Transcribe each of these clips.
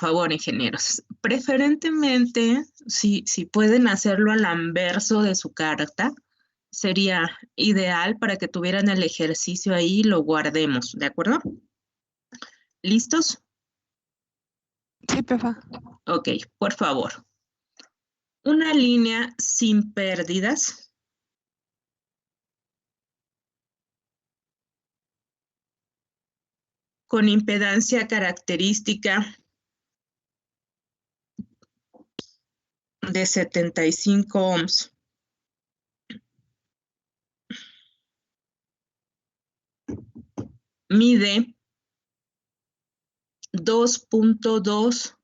favor, ingenieros, preferentemente, si pueden hacerlo al anverso de su carta, sería ideal para que tuvieran el ejercicio ahí y lo guardemos, ¿de acuerdo? ¿Listos? Sí, profa. Ok, por favor. Una línea sin pérdidas con impedancia característica de 75 ohms. Mide 2.2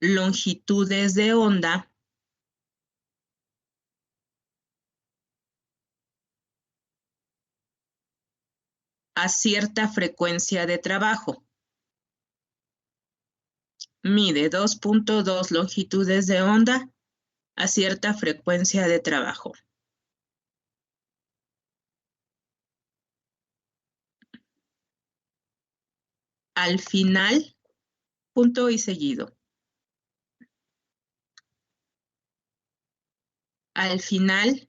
longitudes de onda a cierta frecuencia de trabajo. Mide 2.2 longitudes de onda a cierta frecuencia de trabajo. Al final, punto y seguido. Al final,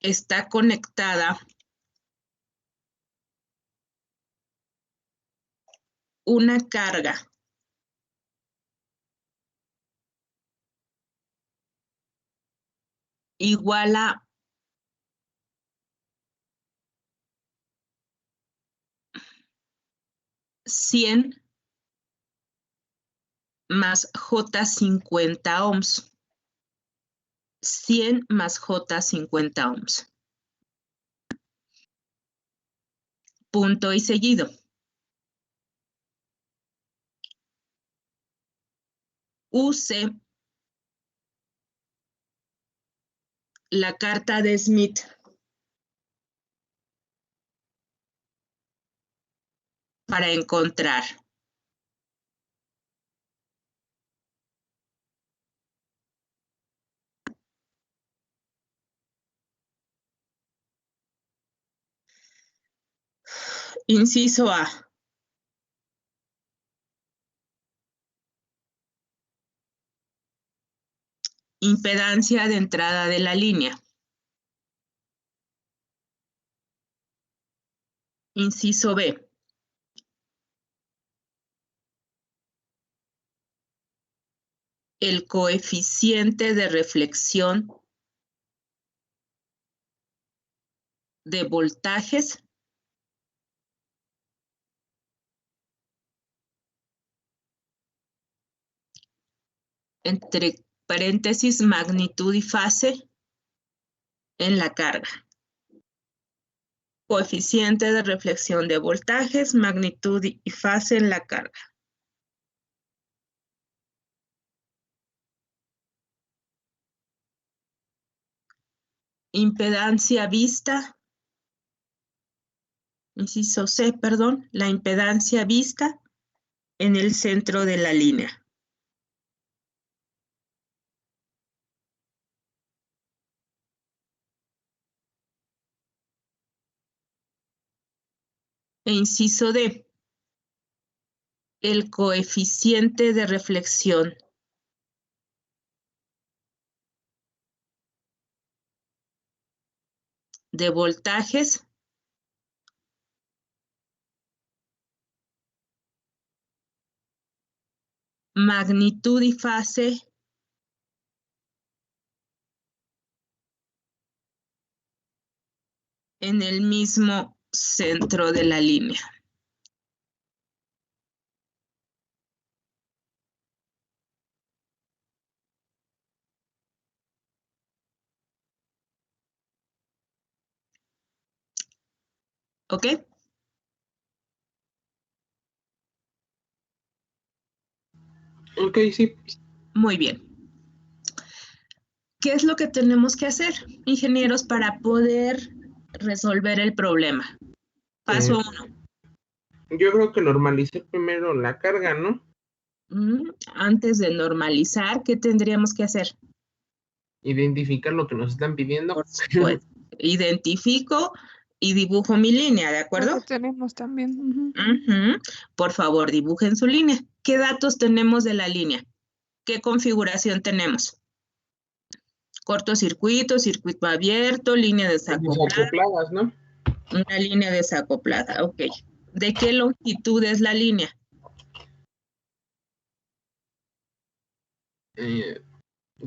está conectada una carga igual a 100 más J50 ohms. 100 más J50 ohms. Punto y seguido. Use la carta de Smith para encontrar inciso A. Impedancia de entrada de la línea. Inciso B. El coeficiente de reflexión de voltajes entre paréntesis magnitud y fase en la carga. Coeficiente de reflexión de voltajes, magnitud y fase en la carga. Impedancia vista, inciso C, perdón, la impedancia vista en el centro de la línea. E inciso D, el coeficiente de reflexión de voltajes magnitud y fase en el mismo centro de la línea. ¿Ok? Ok, sí. Muy bien. ¿Qué es lo que tenemos que hacer, ingenieros, para poder resolver el problema? Paso 1. Yo creo que normalizar primero la carga, ¿no? Antes de normalizar, ¿qué tendríamos que hacer? Identificar lo que nos están pidiendo. Por supuesto. Identifico y dibujo mi línea, ¿de acuerdo? Lo que tenemos también. Ujú. Ujú. Por favor, dibujen su línea. ¿Qué datos tenemos de la línea? ¿Qué configuración tenemos? Cortocircuito, circuito abierto, línea desacoplada, Desacopladas, ¿no? una línea desacoplada, ok. ¿De qué longitud es la línea?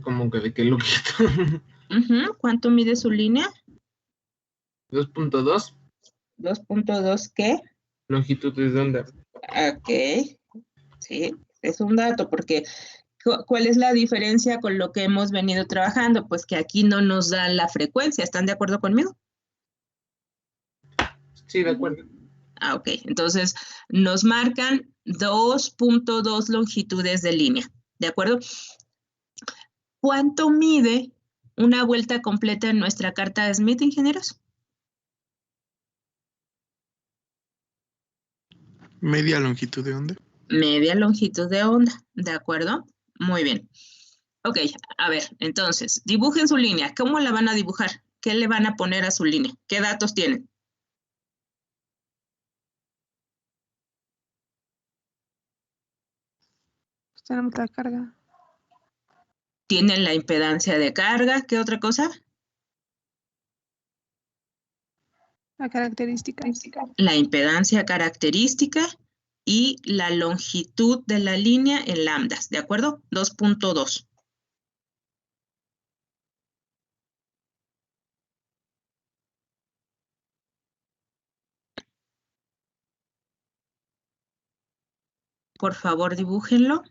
Como que de qué longitud. Ujú. ¿Cuánto mide su línea? 2.2, 2.2, ¿qué? longitudes de onda. Ok, sí, es un dato, porque ¿cuál es la diferencia con lo que hemos venido trabajando? Pues que aquí no nos dan la frecuencia, ¿están de acuerdo conmigo? Sí, de acuerdo. Ah, ok, entonces nos marcan 2.2 longitudes de línea, ¿de acuerdo? ¿Cuánto mide una vuelta completa en nuestra carta de Smith, ingenieros? Media longitud de onda. Media longitud de onda, ¿de acuerdo? Muy bien. Ok, a ver, entonces, dibujen su línea. ¿Cómo la van a dibujar? ¿Qué le van a poner a su línea? ¿Qué datos tienen? Pues tenemos la carga. Tienen la impedancia de carga. ¿Qué otra cosa? La característica. La impedancia característica y la longitud de la línea en lambdas, ¿de acuerdo? 2.2. Por favor, dibújenlo.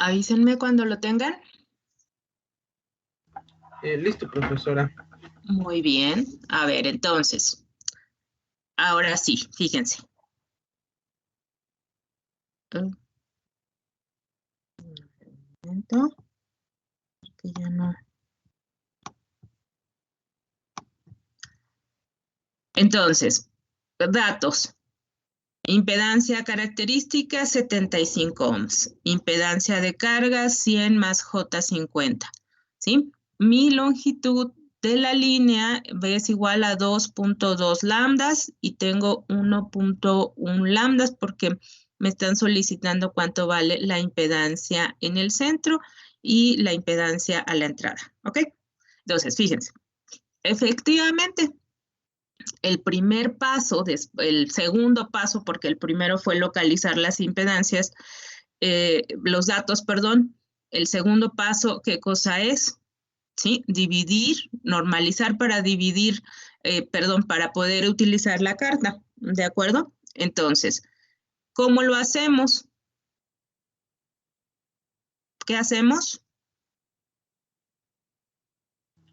Avísenme cuando lo tengan. Listo, profesora. Muy bien. A ver, entonces, ahora sí, fíjense. Un momento, que ya no. Entonces, datos. Impedancia característica 75 ohms. Impedancia de carga 100 más J50. ¿Sí? Mi longitud de la línea es igual a 2.2 lambdas y tengo 1.1 lambdas porque me están solicitando cuánto vale la impedancia en el centro y la impedancia a la entrada. ¿Ok? Entonces, fíjense. Efectivamente, el primer paso, el segundo paso, porque el primero fue localizar las impedancias, los datos, perdón. El segundo paso, ¿qué cosa es? ¿Sí? Dividir, normalizar para dividir, perdón, para poder utilizar la carta, ¿de acuerdo? Entonces, ¿cómo lo hacemos? ¿Qué hacemos?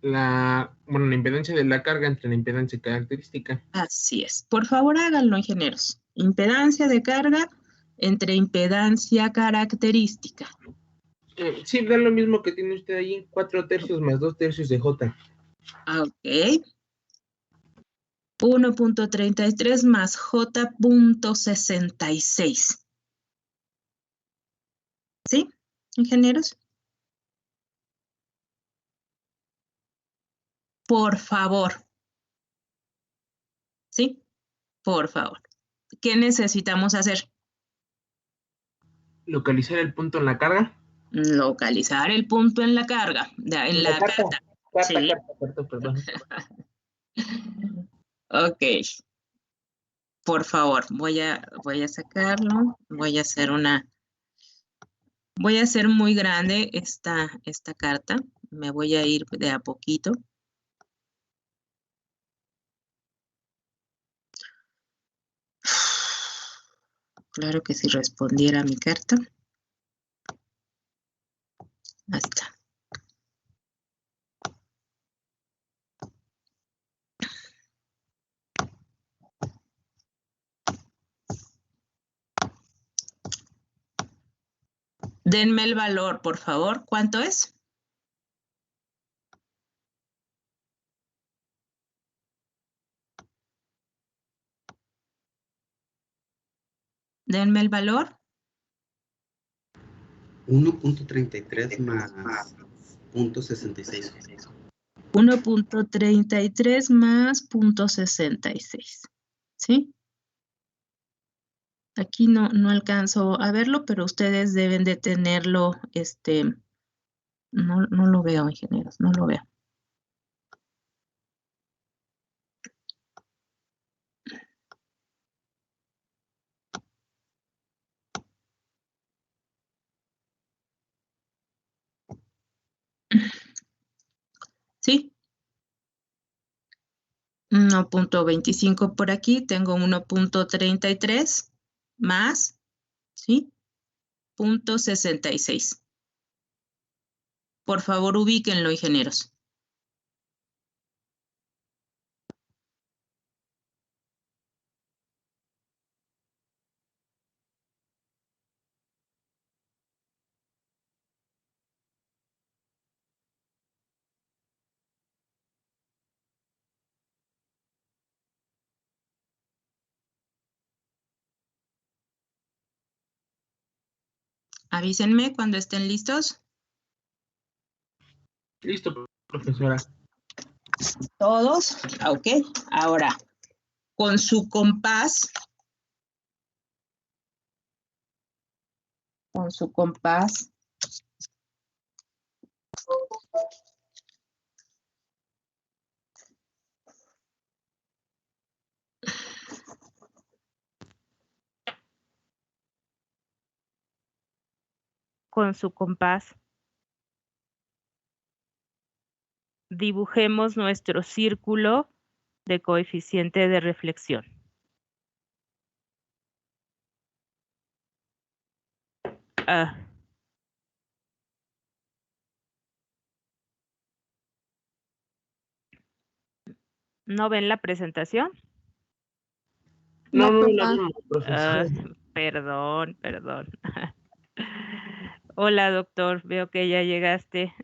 La impedancia de la carga entre la impedancia característica. Así es. Por favor, háganlo, ingenieros. Impedancia de carga entre impedancia característica. Sí, da lo mismo que tiene usted ahí, 4 tercios más 2 tercios de J. Ok. 1.33 más J.66. ¿Sí, ingenieros? Por favor. ¿Sí? Por favor. ¿Qué necesitamos hacer? Localizar el punto en la carga. Localizar el punto en la carga, en la carta. Sí. Carta, perdón. Ok. Por favor, voy a sacarlo. Voy a hacer muy grande esta carta. Me voy a ir de a poquito. Claro que si respondiera a mi carta. Ahí está. Denme el valor, por favor. ¿Cuánto es? Denme el valor. 1.33 más 0.66. 1.33 más 0.66. ¿Sí? Aquí no alcanzo a verlo, pero ustedes deben de tenerlo, no lo veo, ingenieros, no lo veo. ¿Sí? 1.25 por aquí, tengo 1.33 más, ¿sí? 0.66. Por favor, ubíquenlo, ingenieros. Avísenme cuando estén listos. Listo, profesora. ¿Todos? Ok. Ahora, con su compás. Con su compás. Con su compás. Dibujemos nuestro círculo de coeficiente de reflexión. ¿No ven la presentación? No, No, la papá. vimos, profesora. Perdón. Hola, doctor. Veo que ya llegaste.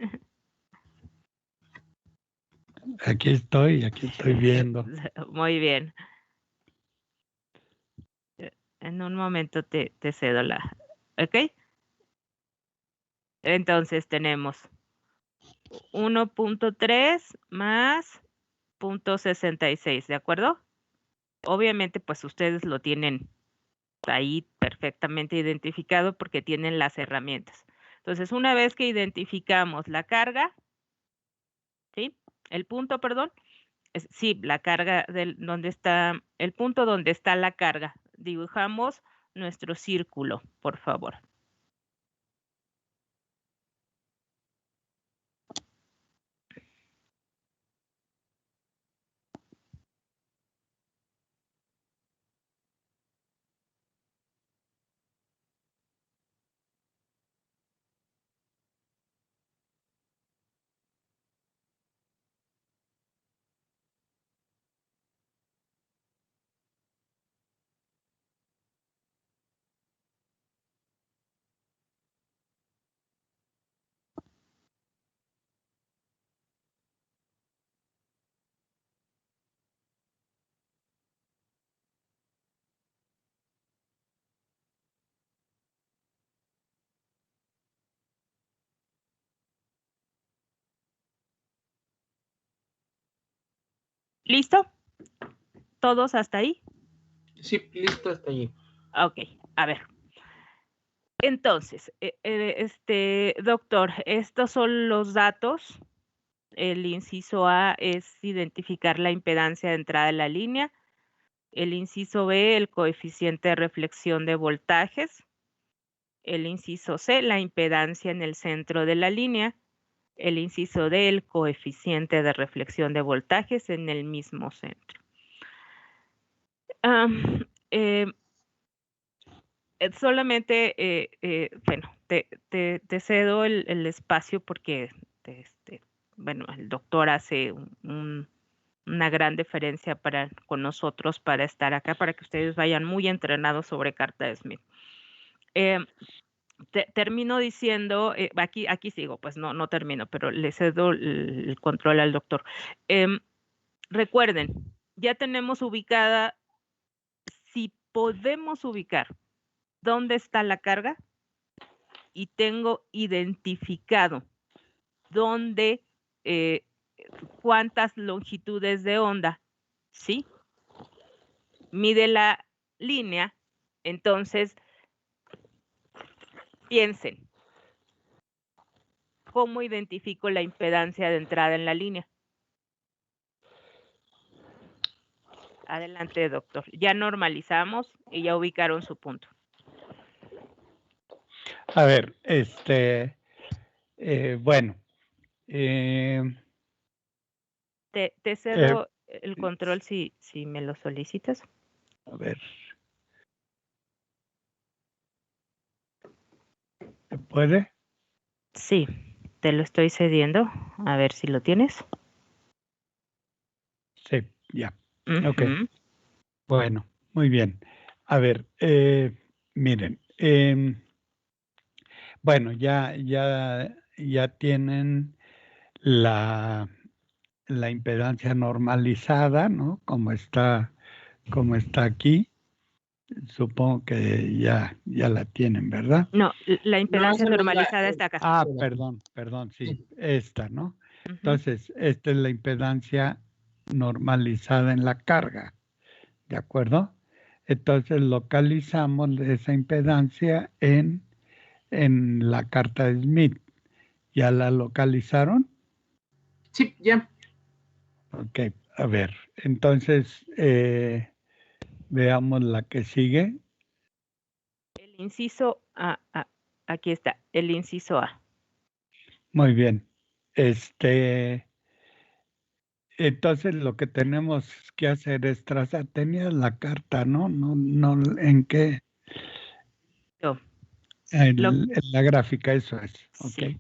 Aquí estoy viendo. Muy bien. En un momento te cedo la... ¿Ok? Entonces tenemos 1.3 más 0.66, ¿de acuerdo? Obviamente, pues ustedes lo tienen ahí perfectamente identificado porque tienen las herramientas. Entonces, una vez que identificamos la carga, ¿sí? El punto, perdón. Sí, la carga donde está, el punto donde está la carga. Dibujamos nuestro círculo, por favor. ¿Listo? ¿Todos hasta ahí? Sí, listo hasta allí. Ok, a ver. Entonces, doctor, estos son los datos. El inciso A es identificar la impedancia de entrada de la línea. El inciso B, el coeficiente de reflexión de voltajes. El inciso C, la impedancia en el centro de la línea. El inciso D, el coeficiente de reflexión de voltajes en el mismo centro. Solamente, bueno, te cedo el espacio porque, bueno, el doctor hace una gran diferencia con nosotros para estar acá, para que ustedes vayan muy entrenados sobre carta de Smith. Termino diciendo, aquí sigo, pues no termino, pero le cedo el control al doctor. Recuerden, ya tenemos ubicada, si podemos ubicar dónde está la carga y tengo identificado dónde, cuántas longitudes de onda, ¿sí? Mide la línea, entonces piensen, ¿cómo identifico la impedancia de entrada en la línea? Adelante, doctor. Ya normalizamos y ya ubicaron su punto. A ver, bueno. Te cedo el control si me lo solicitas. A ver. ¿Se puede? Sí, te lo estoy cediendo. A ver si lo tienes. Sí, ya. Ok. Ujú. Bueno, muy bien. A ver, miren. Bueno, ya tienen la impedancia normalizada, ¿no? Como está aquí. Supongo que ya la tienen, ¿verdad? No, la impedancia esa no es normalizada está acá. Ah, perdón, sí, esta, ¿no? Ujú. Entonces, esta es la impedancia normalizada en la carga, ¿de acuerdo? Entonces, localizamos esa impedancia en la carta de Smith. ¿Ya la localizaron? Sí, ya. Ok, a ver, entonces, veamos la que sigue. El inciso A, aquí está, el inciso A. Muy bien. Entonces lo que tenemos que hacer es trazar, tenías la carta, ¿no? No, ¿en qué? Yo, En lo- la gráfica, eso es, ok. sí.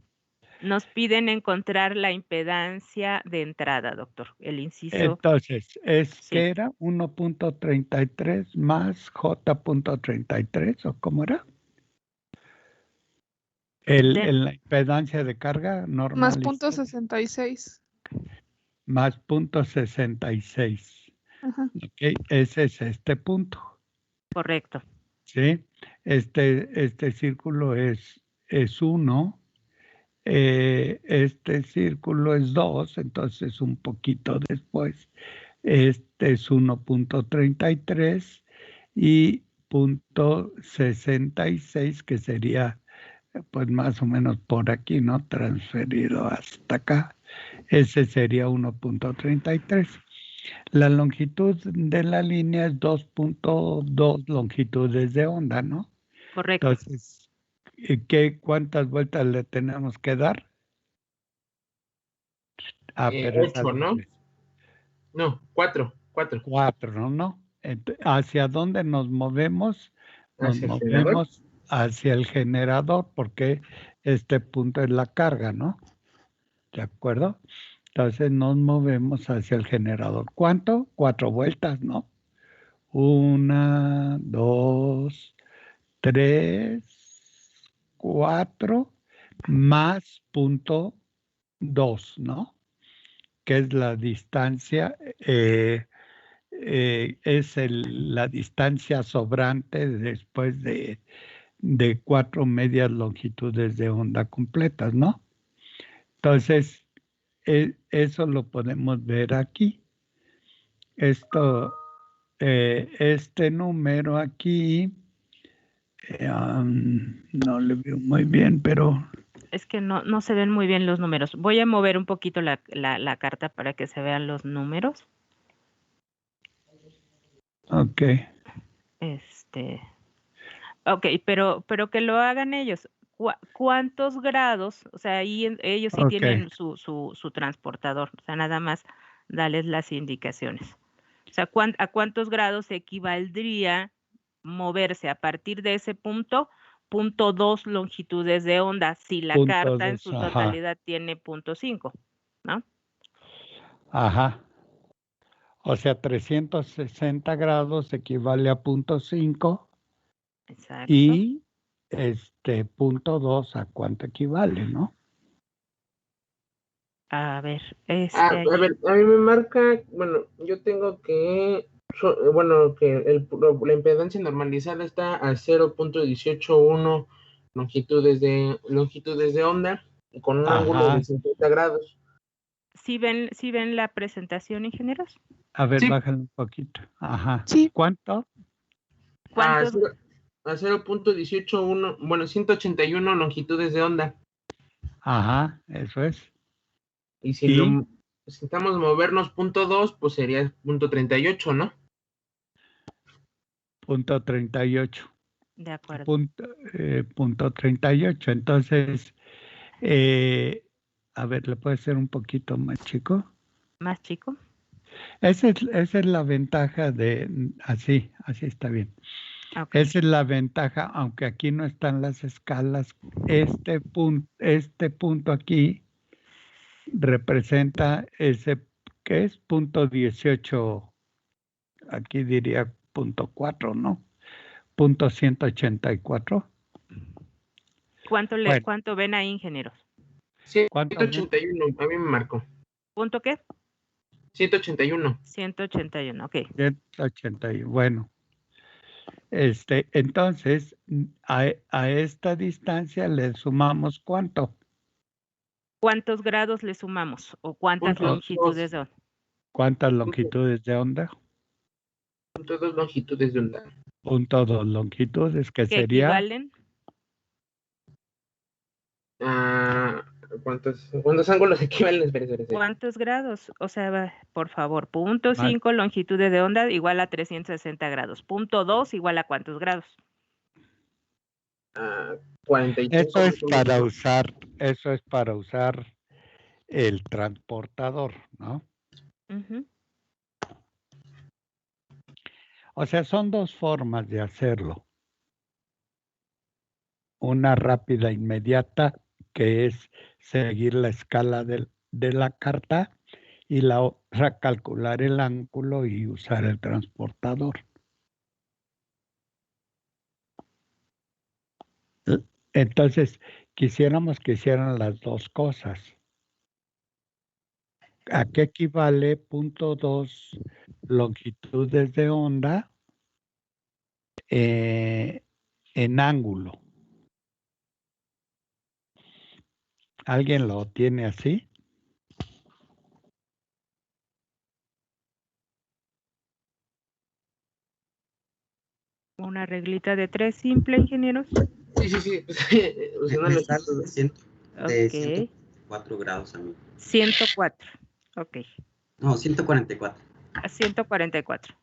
Nos piden encontrar la impedancia de entrada, doctor. El inciso. Entonces, Sí. ¿qué era? 1.33 más J.33, ¿o cómo era? La impedancia de carga normal. Más punto 66. Más punto 66. Ajá. Ok, ese es este punto. Correcto. ¿Sí? Este círculo es 1. Este círculo es 2, entonces un poquito después. Este es 1.33 y punto 66, que sería pues más o menos por aquí, ¿no? Transferido hasta acá. Ese sería 1.33. La longitud de la línea es 2.2 longitudes de onda, ¿no? Correcto. Entonces, ¿cuántas vueltas le tenemos que dar? Pero es 8, al ¿no? revés. No, 4. 4, ¿no? ¿Hacia dónde nos movemos? Nos ¿Hacia el generador? movemos hacia el generador, porque este punto es la carga, ¿no? ¿De acuerdo? Entonces nos movemos hacia el generador. ¿Cuánto? 4 vueltas, ¿no? 1, 2, 3, 4, más punto 2, ¿no? Que es la distancia, es la distancia sobrante después de 4 medias longitudes de onda completas, ¿no? Entonces, eso lo podemos ver aquí. Este número aquí No le veo muy bien, pero Es que no se ven muy bien los números. Voy a mover un poquito la carta para que se vean los números. ok. Ok, pero que lo hagan ellos. ¿Cuántos grados? O sea, ahí ellos sí Ok. tienen su transportador. O sea, nada más darles las indicaciones. O sea, ¿a cuántos grados equivaldría moverse a partir de ese punto? 0.2 longitudes de onda, si la Punto carta en dos, su ajá. totalidad tiene 0.5, ¿no? Ajá. O sea, 360 grados equivale a 0.5 Exacto. y 0.2 a cuánto equivale, ¿no? A ver, A ahí. ver, a mí me marca, bueno, yo tengo que, bueno, que la impedancia normalizada está a 0.181 longitudes de onda con un ángulo Ajá. de 50 grados. ¿Sí ven la presentación, ingenieros? A ver, Sí. bájale un poquito. Ajá. Sí. ¿Cuánto? A ¿Cuántos? 0.181, bueno, 181 longitudes de onda. Ajá, eso es. Y si ¿Y? necesitamos movernos 0.2, pues sería 0.38, ¿no? 0.38. De acuerdo. Punto 38. Entonces, a ver, ¿le puede ser un poquito más chico? ¿Más chico? Esa es la ventaja de, así está bien. Ok. Esa es la ventaja, aunque aquí no están las escalas. Este punto aquí representa ese, ¿qué es? 0.18, aquí diría 0.4, ¿no? 0.184. Bueno, ¿Cuánto ven ahí, ingenieros? ¿cuánto ven? 181, a mí me marcó. ¿Punto qué? 181. 181, ok. 181. Bueno, entonces, a esta distancia le sumamos ¿cuánto? ¿Cuántos grados le sumamos? ¿O cuántas Punto longitudes dos. son? ¿Cuántas longitudes de onda? 0.2 longitudes de onda. 0.2 longitudes, que ¿Que sería equivalen? ¿Cuántos ángulos equivalen? Espera. ¿Cuántos grados? O sea, por favor, 0.5 más. longitudes de onda igual a 360 grados. 0.2 igual a ¿cuántos grados? 45 más o menos. Eso es para usar el transportador, ¿no? Ujú. O sea, son dos formas de hacerlo. Una rápida, inmediata, que es seguir la escala de la carta, y la otra, calcular el ángulo y usar el transportador. Entonces, quisiéramos que hicieran las dos cosas. ¿A qué equivale 0.2 longitudes de onda en ángulo? ¿Alguien lo tiene así? Una reglita de 3 simple, ingenieros. Sí. Usando Me los sale de Ok. 104 grados a mí. 104. Ok. No, 144. A 144.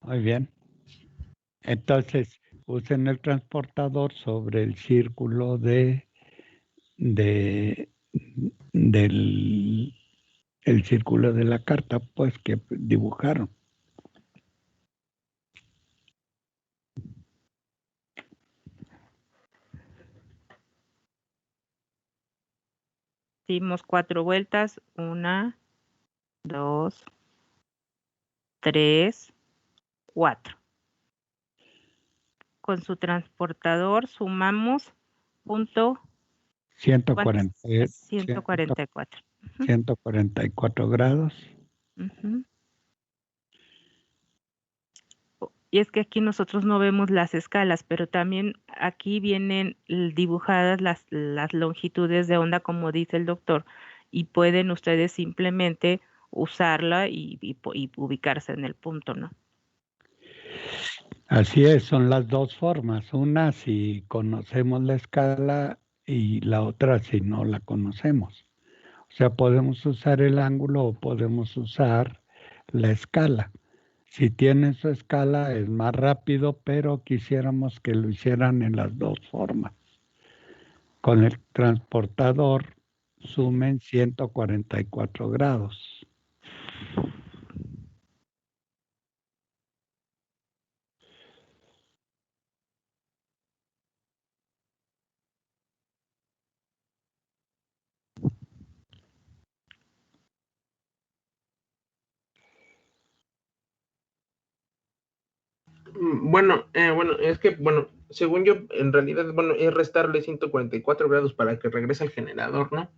Muy bien. Entonces, usen el transportador sobre el círculo del el círculo de la carta, pues, que dibujaron. Dimos 4 vueltas. 1, 2, 3, 4. Con su transportador sumamos punto 144. 144 grados. Ujú. Y es que aquí nosotros no vemos las escalas, pero también aquí vienen dibujadas las longitudes de onda, como dice el doctor, y pueden ustedes simplemente usarla y ubicarse en el punto, ¿no? Así es, son las dos formas. Una si conocemos la escala y la otra si no la conocemos. O sea, podemos usar el ángulo o podemos usar la escala. Si tienen su escala es más rápido, pero quisiéramos que lo hicieran en las dos formas. Con el transportador sumen 144 grados. Bueno, es que, según yo, en realidad, es restarle 144 grados para que regrese al generador, ¿no?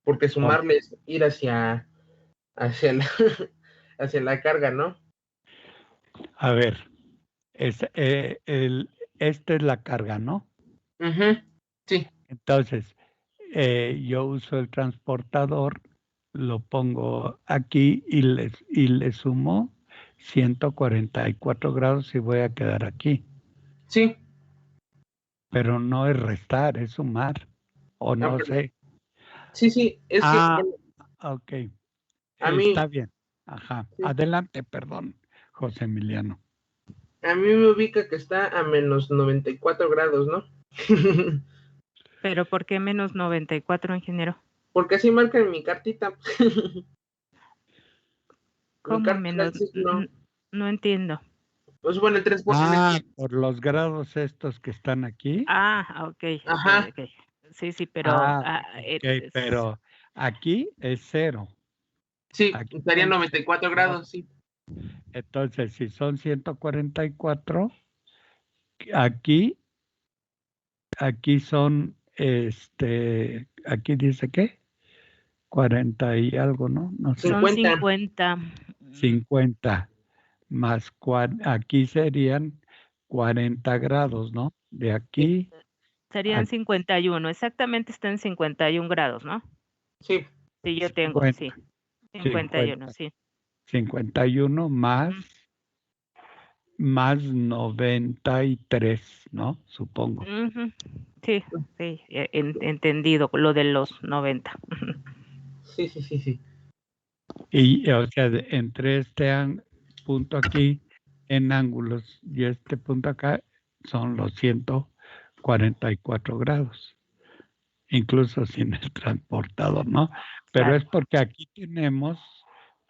Porque sumarle es ir hacia la, hacia la carga, ¿no? A ver, esta es la carga, ¿no? Ujú, sí, Entonces, yo uso el transportador, lo pongo aquí y le sumo 144 grados y voy a quedar aquí. sí. Pero no es restar, es sumar. O no pero- sé. sí, es que, Ok. a mí, Está bien. Ajá. sí, Adelante, perdón, José Emiliano. a mí me ubica que está a menos 94 grados, ¿no? Pero ¿por qué menos 94, ingeniero? Porque así marca en mi cartita. Mi ¿Cómo carta menos? del ciclo. No entiendo. Pues bueno, el 3%. Por los grados estos que están aquí. Ok, Ajá. ok. Sí, pero ok, pero aquí es 0. Sí, Aquí estaría son 94 grados, sí. Entonces, si son 144, aquí son, aquí dice ¿qué? 40 y algo, ¿no? No sé. son 50. 50 más aquí serían 40 grados, ¿no? De aquí Serían a 51, exactamente está en 51 grados, ¿no? Sí. Sí, yo tengo, 50, sí. 51, sí. 51 más 93, ¿no? Supongo. Ujú, sí, entendido, lo de los 90. Sí. Y, o sea, entre este punto aquí en ángulos y este punto acá son los 144 grados, incluso sin el transportador, ¿no? Pero Claro. es porque aquí tenemos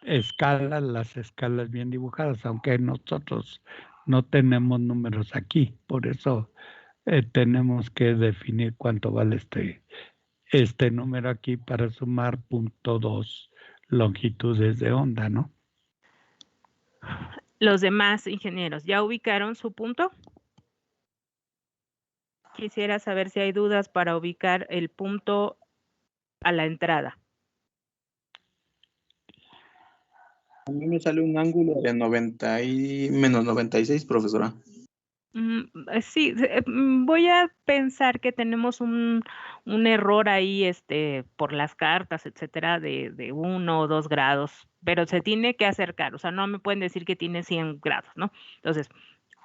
escalas, las escalas bien dibujadas, aunque nosotros no tenemos números aquí, por eso tenemos que definir cuánto vale este número aquí para sumar 0.2 longitudes de onda, ¿no? Los demás ingenieros, ¿ya ubicaron su punto? Quisiera saber si hay dudas para ubicar el punto a la entrada. A mí me sale un ángulo de 90 y menos 96, profesora. Sí, voy a pensar que tenemos un error ahí, por las cartas, etcétera, de 1 o 2 grados, pero se tiene que acercar, o sea, no me pueden decir que tiene 100 grados, ¿no? Entonces,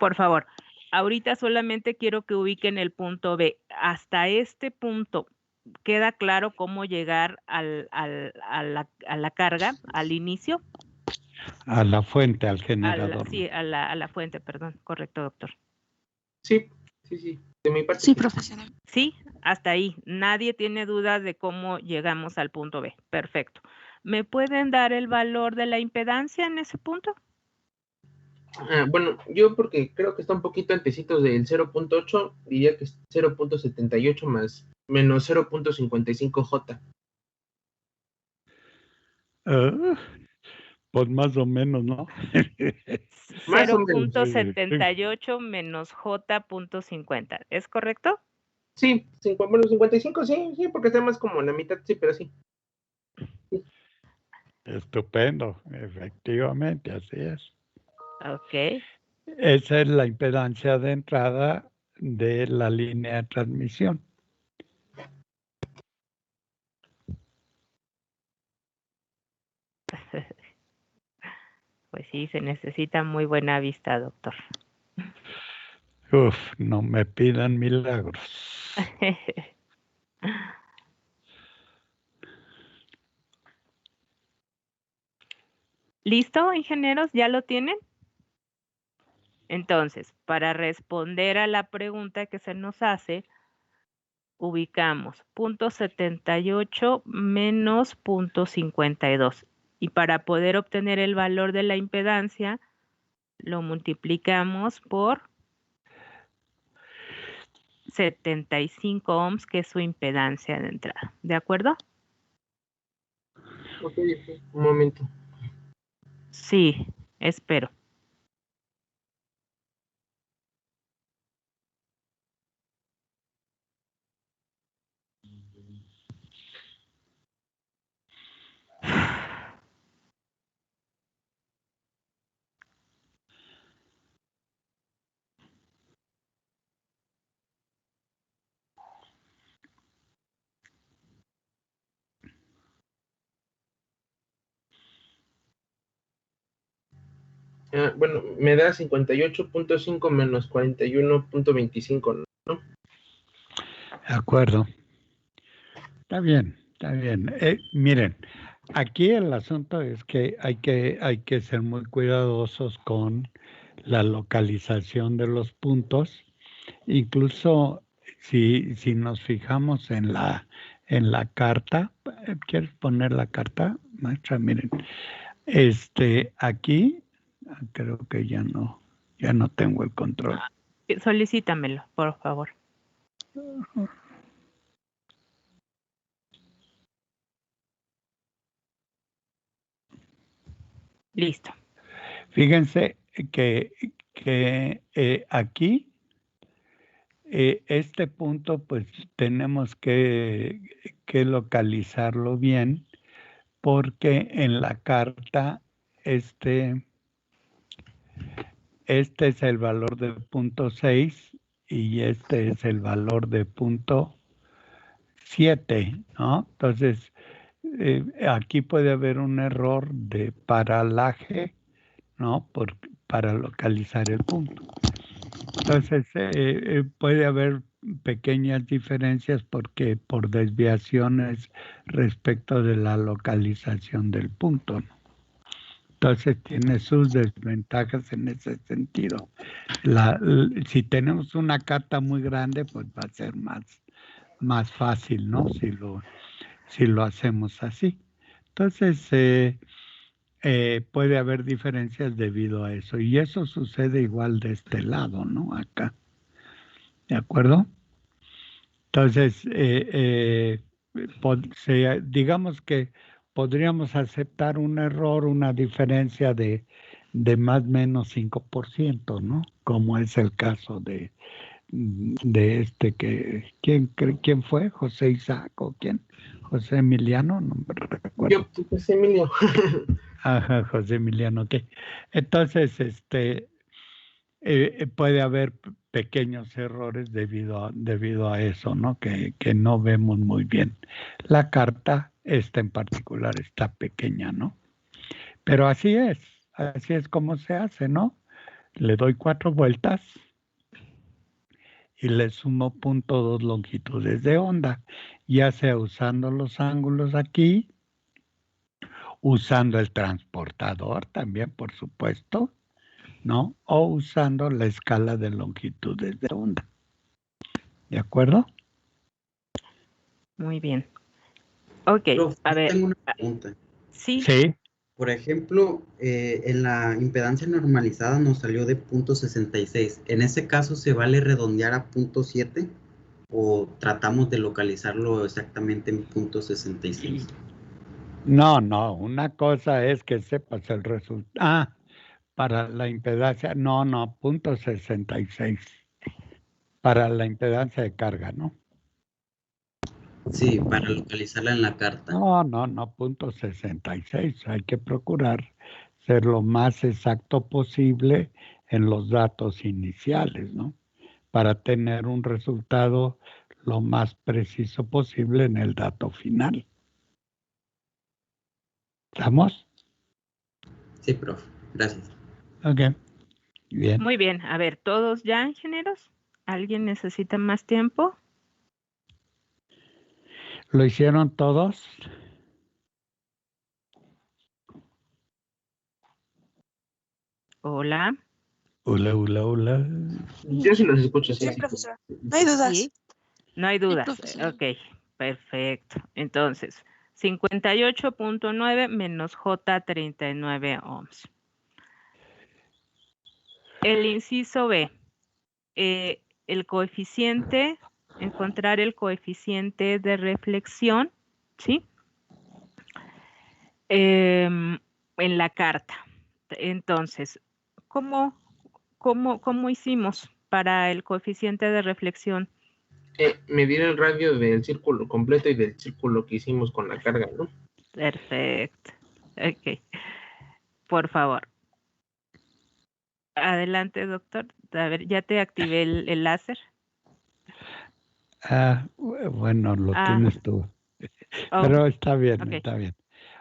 por favor, ahorita solamente quiero que ubiquen el punto B. Hasta este punto, ¿queda claro cómo llegar a la carga, al inicio? A la fuente, al generador. Sí, a la fuente, perdón, correcto, doctor. Sí. De mi parte. Sí, profesora. Sí, hasta ahí. Nadie tiene duda de cómo llegamos al punto B. Perfecto. ¿Me pueden dar el valor de la impedancia en ese punto? Bueno, yo porque creo que está un poquito antecitos del 0.8, diría que es 0.78 más menos 0.55J. Pues más o menos, ¿no? Más o menos. 0.78 menos J.50. ¿Es correcto? Sí, 55, sí, porque está más como en la mitad, sí, pero sí. Estupendo, efectivamente, así es. Ok. Esa es la impedancia de entrada de la línea de transmisión. Pues sí, se necesita muy buena vista, doctor. Uf, no me pidan milagros. ¿Listo, ingenieros? ¿Ya lo tienen? Entonces, para responder a la pregunta que se nos hace, ubicamos .78 menos .52. Y para poder obtener el valor de la impedancia, lo multiplicamos por 75 ohms, que es su impedancia de entrada. ¿De acuerdo? Ok, un momento. Sí, espero. Bueno, me da 58.5 menos 41.25, ¿no? De acuerdo. Está bien, está bien. Miren, aquí el asunto es que hay que ser muy cuidadosos con la localización de los puntos. Incluso si nos fijamos en la carta, ¿quieres poner la carta, maestra? Miren, aquí creo que ya no tengo el control. Solicítamelo, por favor. Listo. Fíjense que aquí este punto pues tenemos que localizarlo bien, porque en la carta este es el valor de .6 y este es el valor de .7, ¿no? Entonces, aquí puede haber un error de paralaje, ¿no? Para localizar el punto. Entonces, puede haber pequeñas diferencias porque por desviaciones respecto de la localización del punto, ¿no? Entonces tiene sus desventajas en ese sentido. Si tenemos una carta muy grande, pues va a ser más fácil, ¿no? Si lo hacemos así. Entonces, puede haber diferencias debido a eso. Y eso sucede igual de este lado, ¿no? Acá. ¿De acuerdo? Entonces, digamos que podríamos aceptar un error, una diferencia de más o menos 5%, ¿no? Como es el caso de ¿quién fue? ¿José Isaac o quién? ¿José Emiliano? No me recuerdo. Yo, pues Emilio. Ajá, José Emiliano, ok. Entonces, puede haber pequeños errores debido a eso, ¿no? Que no vemos muy bien. La carta, esta en particular, está pequeña, ¿no? Pero así es como se hace, ¿no? Le doy 4 vueltas y le sumo 0.2 longitudes de onda, ya sea usando los ángulos aquí, usando el transportador también, por supuesto, ¿no? O usando la escala de longitudes de onda. ¿De acuerdo? Muy bien. Ok, Profe, a ver. tengo una pregunta. Sí. Sí. Por ejemplo, en la impedancia normalizada nos salió de .66. ¿En ese caso se vale redondear a .7 o tratamos de localizarlo exactamente en .66? No, una cosa es que sepas el resultado. Para la impedancia, no, .66. Para la impedancia de carga, ¿no? Sí, para localizarla en la carta. No, .66. Hay que procurar ser lo más exacto posible en los datos iniciales, ¿no? Para tener un resultado lo más preciso posible en el dato final. ¿Estamos? Sí, profe. Gracias. Ok, bien. Muy bien. A ver, ¿todos ya, ingenieros? ¿Alguien necesita más tiempo? ¿Lo hicieron todos? Hola. Hola, hola, hola. Yo sí los escucho, sí. Sí, profesor. No hay dudas. ¿Sí? No hay Sí, dudas. profesor. Ok, perfecto. Entonces, 58.9 menos J 39 ohms. El inciso B. El coeficiente, encontrar el coeficiente de reflexión, ¿sí? En la carta. Entonces, ¿cómo hicimos para el coeficiente de reflexión? Medir el radio del círculo completo y del círculo que hicimos con la carga, ¿no? Perfecto. Ok. Por favor. Adelante, doctor. A ver, ya te activé el láser. Bueno, lo tienes tú. Oh, Pero está bien, ok. está bien.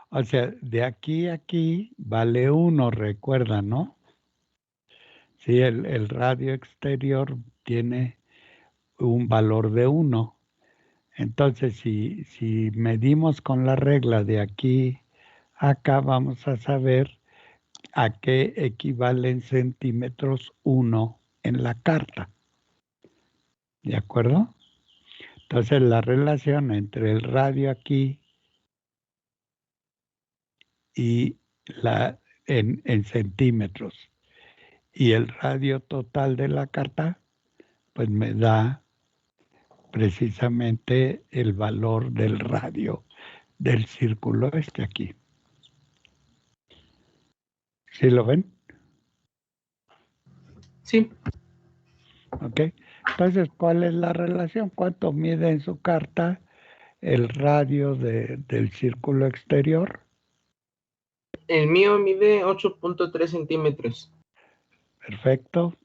O sea, de aquí a aquí vale 1, recuerda, ¿no? Sí, el radio exterior tiene un valor de 1. Entonces, si medimos con la regla de aquí a acá, vamos a saber a qué equivalen centímetros 1 en la carta. ¿De acuerdo? Entonces, la relación entre el radio aquí y en centímetros y el radio total de la carta, pues me da precisamente el valor del radio del círculo aquí. ¿Sí lo ven? Sí. ¿Ok? Entonces, ¿cuál es la relación? ¿Cuánto mide en su carta el radio del círculo exterior? El mío mide 8.3 centímetros. Perfecto.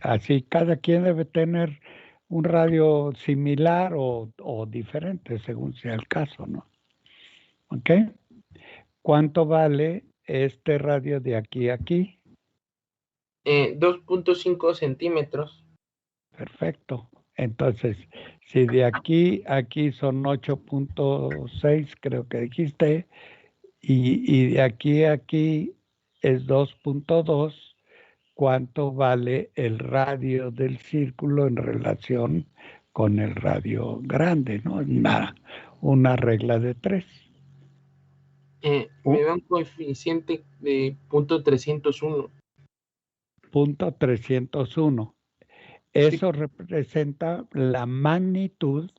Así cada quien debe tener un radio similar o diferente, según sea el caso, ¿no? ¿Ok? ¿Cuánto vale este radio de aquí a aquí? 2.5 centímetros. Perfecto. Entonces, si de aquí a aquí son 8.6, creo que dijiste, y de aquí a aquí es 2.2, ¿cuánto vale el radio del círculo en relación con el radio grande, ¿no? Una regla de 3. Me da un coeficiente de 0.301. Punto 301. Eso representa la magnitud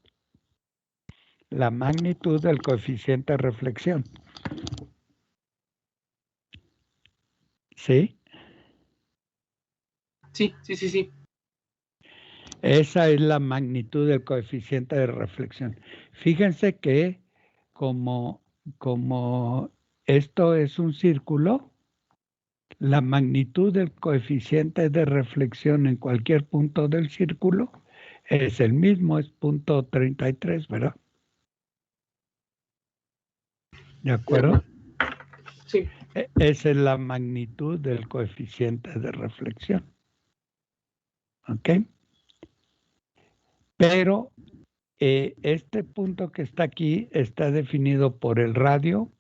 del coeficiente de reflexión. ¿Sí? Sí. Esa es la magnitud del coeficiente de reflexión. Fíjense que como esto es un círculo, la magnitud del coeficiente de reflexión en cualquier punto del círculo es el mismo, es 0.33, ¿verdad? ¿De acuerdo? Sí. Esa es la magnitud del coeficiente de reflexión. ¿Ok? Pero este punto que está aquí está definido por el radio,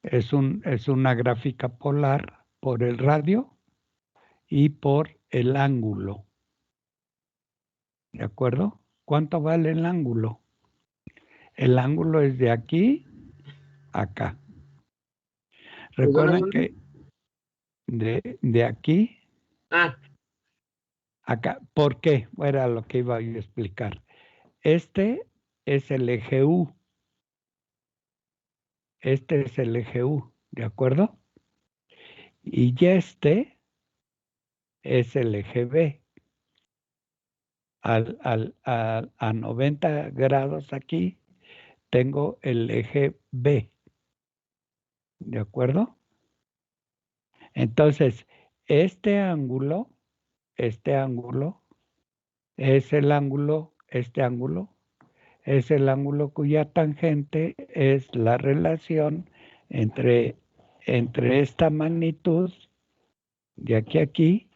es una gráfica polar por el radio y por el ángulo. ¿De acuerdo? ¿Cuánto vale el ángulo? El ángulo es de aquí a acá. Recuerden que de aquí a acá. ¿Por qué? Era lo que iba a explicar. Este es el eje U. Este es el eje U, ¿de acuerdo? Y este es el eje B. A 90 grados aquí tengo el eje B, ¿de acuerdo? Entonces, este ángulo es el ángulo, es el ángulo cuya tangente es la relación entre entre esta magnitud de aquí a aquí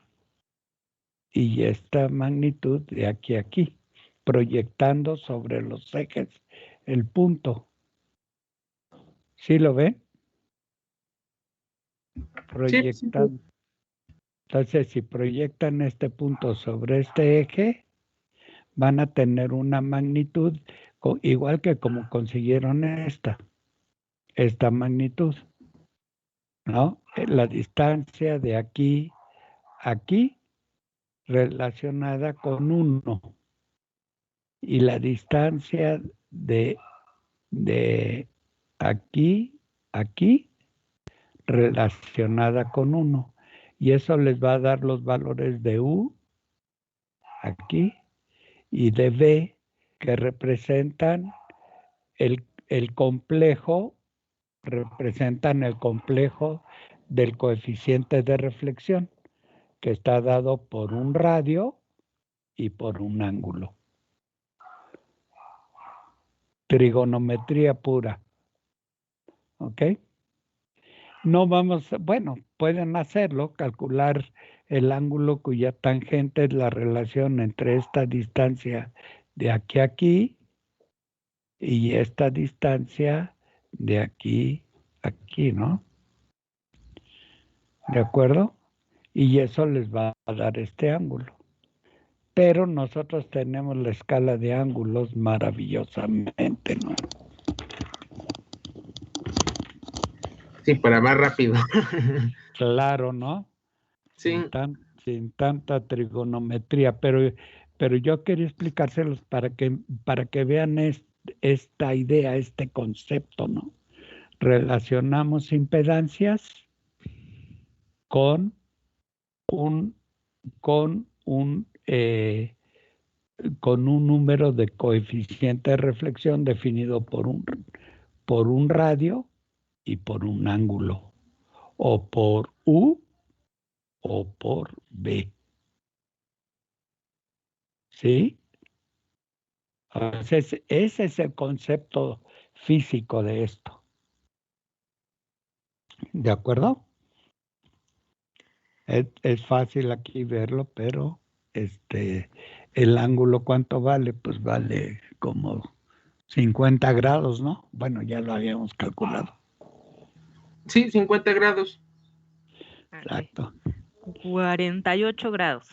y esta magnitud de aquí a aquí, proyectando sobre los ejes el punto. ¿Sí lo ven? Proyectando. Entonces, si proyectan este punto sobre este eje, van a tener una magnitud igual que como consiguieron esta magnitud, ¿no? La distancia de aquí a aquí relacionada con 1 y la distancia de aquí a aquí relacionada con 1. Y eso les va a dar los valores de U aquí y de B, que representan el complejo, representan el complejo del coeficiente de reflexión, que está dado por un radio y por un ángulo. Trigonometría pura. ¿Ok? No vamos, bueno, pueden hacerlo, calcular el ángulo cuya tangente es la relación entre esta distancia de aquí a aquí y esta distancia de aquí a aquí, ¿no? ¿De acuerdo? Y eso les va a dar este ángulo. Pero nosotros tenemos la escala de ángulos maravillosamente, ¿no? Sí, para más rápido. Claro, ¿no? Sí. Sin tanta trigonometría, pero yo quería explicárselos para que vean esta idea, este concepto, ¿no? Relacionamos impedancias con un número de coeficiente de reflexión definido por un radio y por un ángulo, o por U o por B. ¿Sí? Entonces, ese es el concepto físico de esto. ¿De acuerdo? Es fácil aquí verlo, pero el ángulo, ¿cuánto vale? Pues vale como 50 grados, ¿no? Bueno, ya lo habíamos calculado. Sí, 50 grados. Exacto. 48 grados.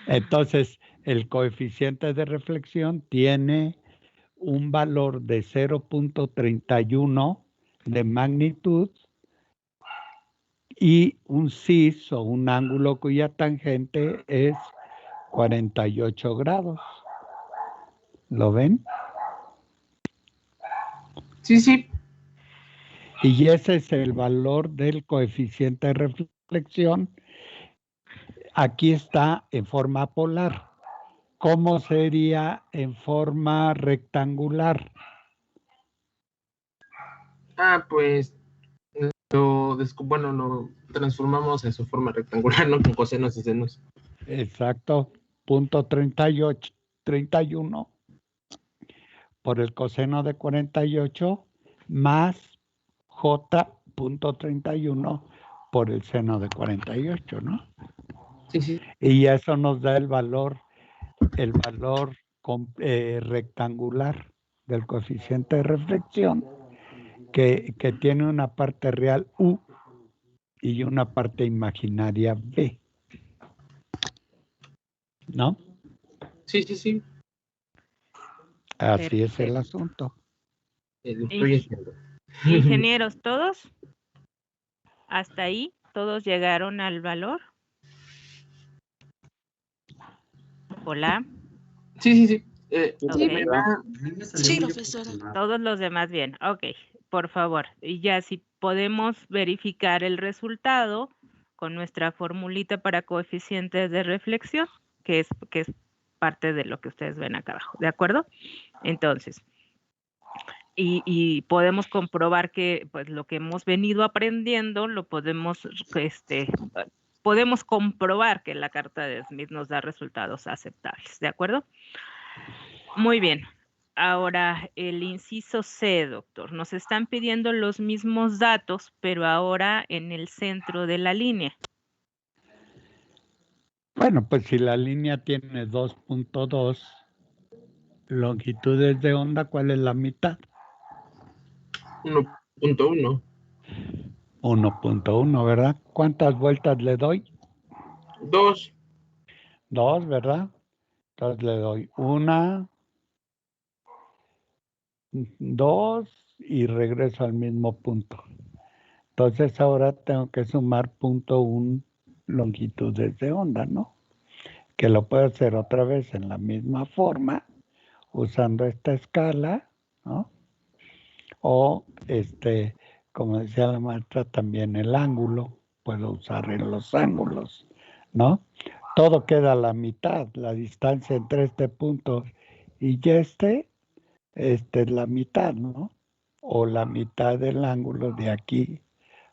Entonces, el coeficiente de reflexión tiene un valor de 0.31 de magnitud y un cis o un ángulo cuya tangente es 48 grados. ¿Lo ven? Sí, sí. Y ese es el valor del coeficiente de reflexión. Aquí está en forma polar. ¿Cómo sería en forma rectangular? Pues lo transformamos en su forma rectangular, ¿no? Con cosenos y senos. Exacto, punto 31 por el coseno de 48 más J.31 por el seno de 48, ¿no? Sí, sí. Y eso nos da el valor rectangular del coeficiente de reflexión, que tiene una parte real U y una parte imaginaria B. ¿No? Sí, sí, sí. Así es el asunto. Ingenieros, ¿todos? ¿Hasta ahí? ¿Todos llegaron al valor? Hola. Sí, sí, sí. Okay. Sí, profesora. Todos los demás bien. Ok, por favor. Y ya si podemos verificar el resultado con nuestra formulita para coeficientes de reflexión, que es parte de lo que ustedes ven acá abajo. ¿De acuerdo? Entonces, y podemos comprobar que pues lo que hemos venido aprendiendo lo podemos comprobar que la carta de Smith nos da resultados aceptables, ¿de acuerdo? Muy bien. Ahora, el inciso C, doctor. Nos están pidiendo los mismos datos, pero ahora en el centro de la línea. Bueno, pues si la línea tiene 2.2 longitudes de onda, ¿cuál es la mitad? 1.1. 1.1, ¿verdad? ¿Cuántas vueltas le doy? 2. 2, ¿verdad? Entonces le doy 1, 2 y regreso al mismo punto. Entonces ahora tengo que sumar 0.1 longitudes de onda, ¿no? Que lo puedo hacer otra vez en la misma forma, usando esta escala, ¿no? O como decía la maestra, también el ángulo, puedo usar en los ángulos, ¿no? Todo queda a la mitad, la distancia entre este punto y es la mitad, ¿no? O la mitad del ángulo de aquí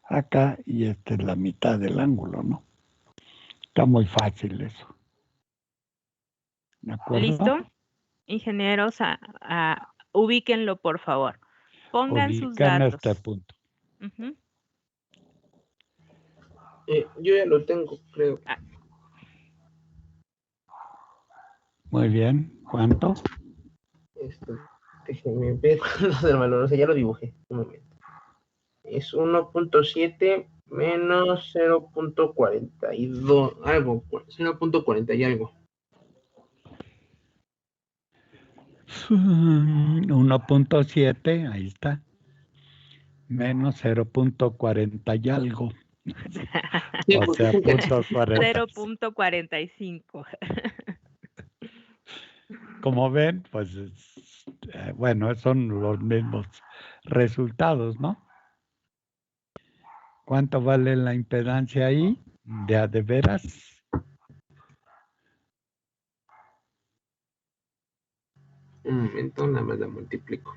a acá y esta es la mitad del ángulo, ¿no? Está muy fácil eso. ¿De acuerdo? ¿Listo? Ingenieros, ubíquenlo, por favor. Pongan sus Ubican datos. este punto. Ujú. Yo ya lo tengo, creo. Muy bien. ¿Cuánto? Déjenme ver cuánto del valor. O sea, ya lo dibujé. Un momento. Es 1.7 menos 0.42, algo, 0.40 y algo. 1.7, ahí está. Menos 0.40 y algo. Sí, O sea, porque- 0.40. 0.45. Como ven, pues, bueno, son los mismos resultados, ¿no? ¿Cuánto vale la impedancia ahí? ¿De veras? Un momento, nada más la multiplico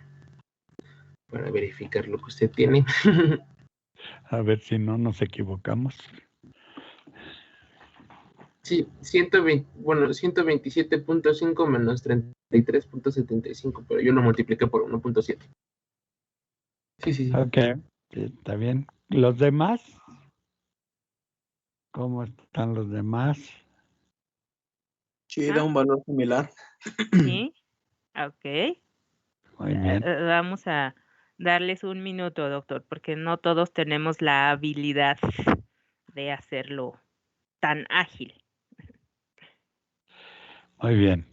para verificar lo que usted tiene. A ver si no nos equivocamos. Sí, 127.5 menos 33.75, pero yo lo multipliqué por 1.7. Sí. Ok, sí, está bien. ¿Los demás? ¿Cómo están los demás? Sí, da un valor similar. Sí, ok. Muy bien. Vamos a darles un minuto, doctor, porque no todos tenemos la habilidad de hacerlo tan ágil. Muy bien.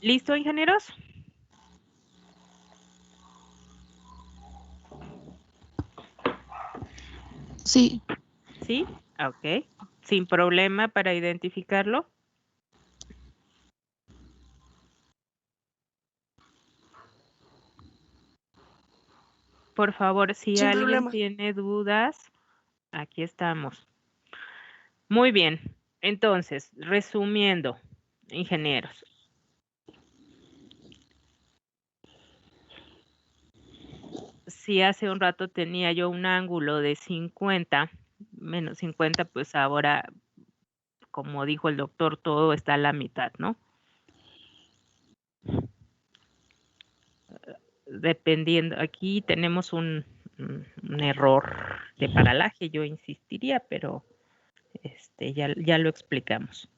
¿Listo, ingenieros? Sí. Sí, ok. Sin problema para identificarlo. Por favor, si Sin alguien problema. tiene dudas, aquí estamos. Muy bien. Entonces, resumiendo, ingenieros. Si hace un rato tenía yo un ángulo de 50, menos 50, pues ahora, como dijo el doctor, todo está a la mitad, ¿no? Dependiendo, aquí tenemos un error de paralaje, yo insistiría, pero ya lo explicamos.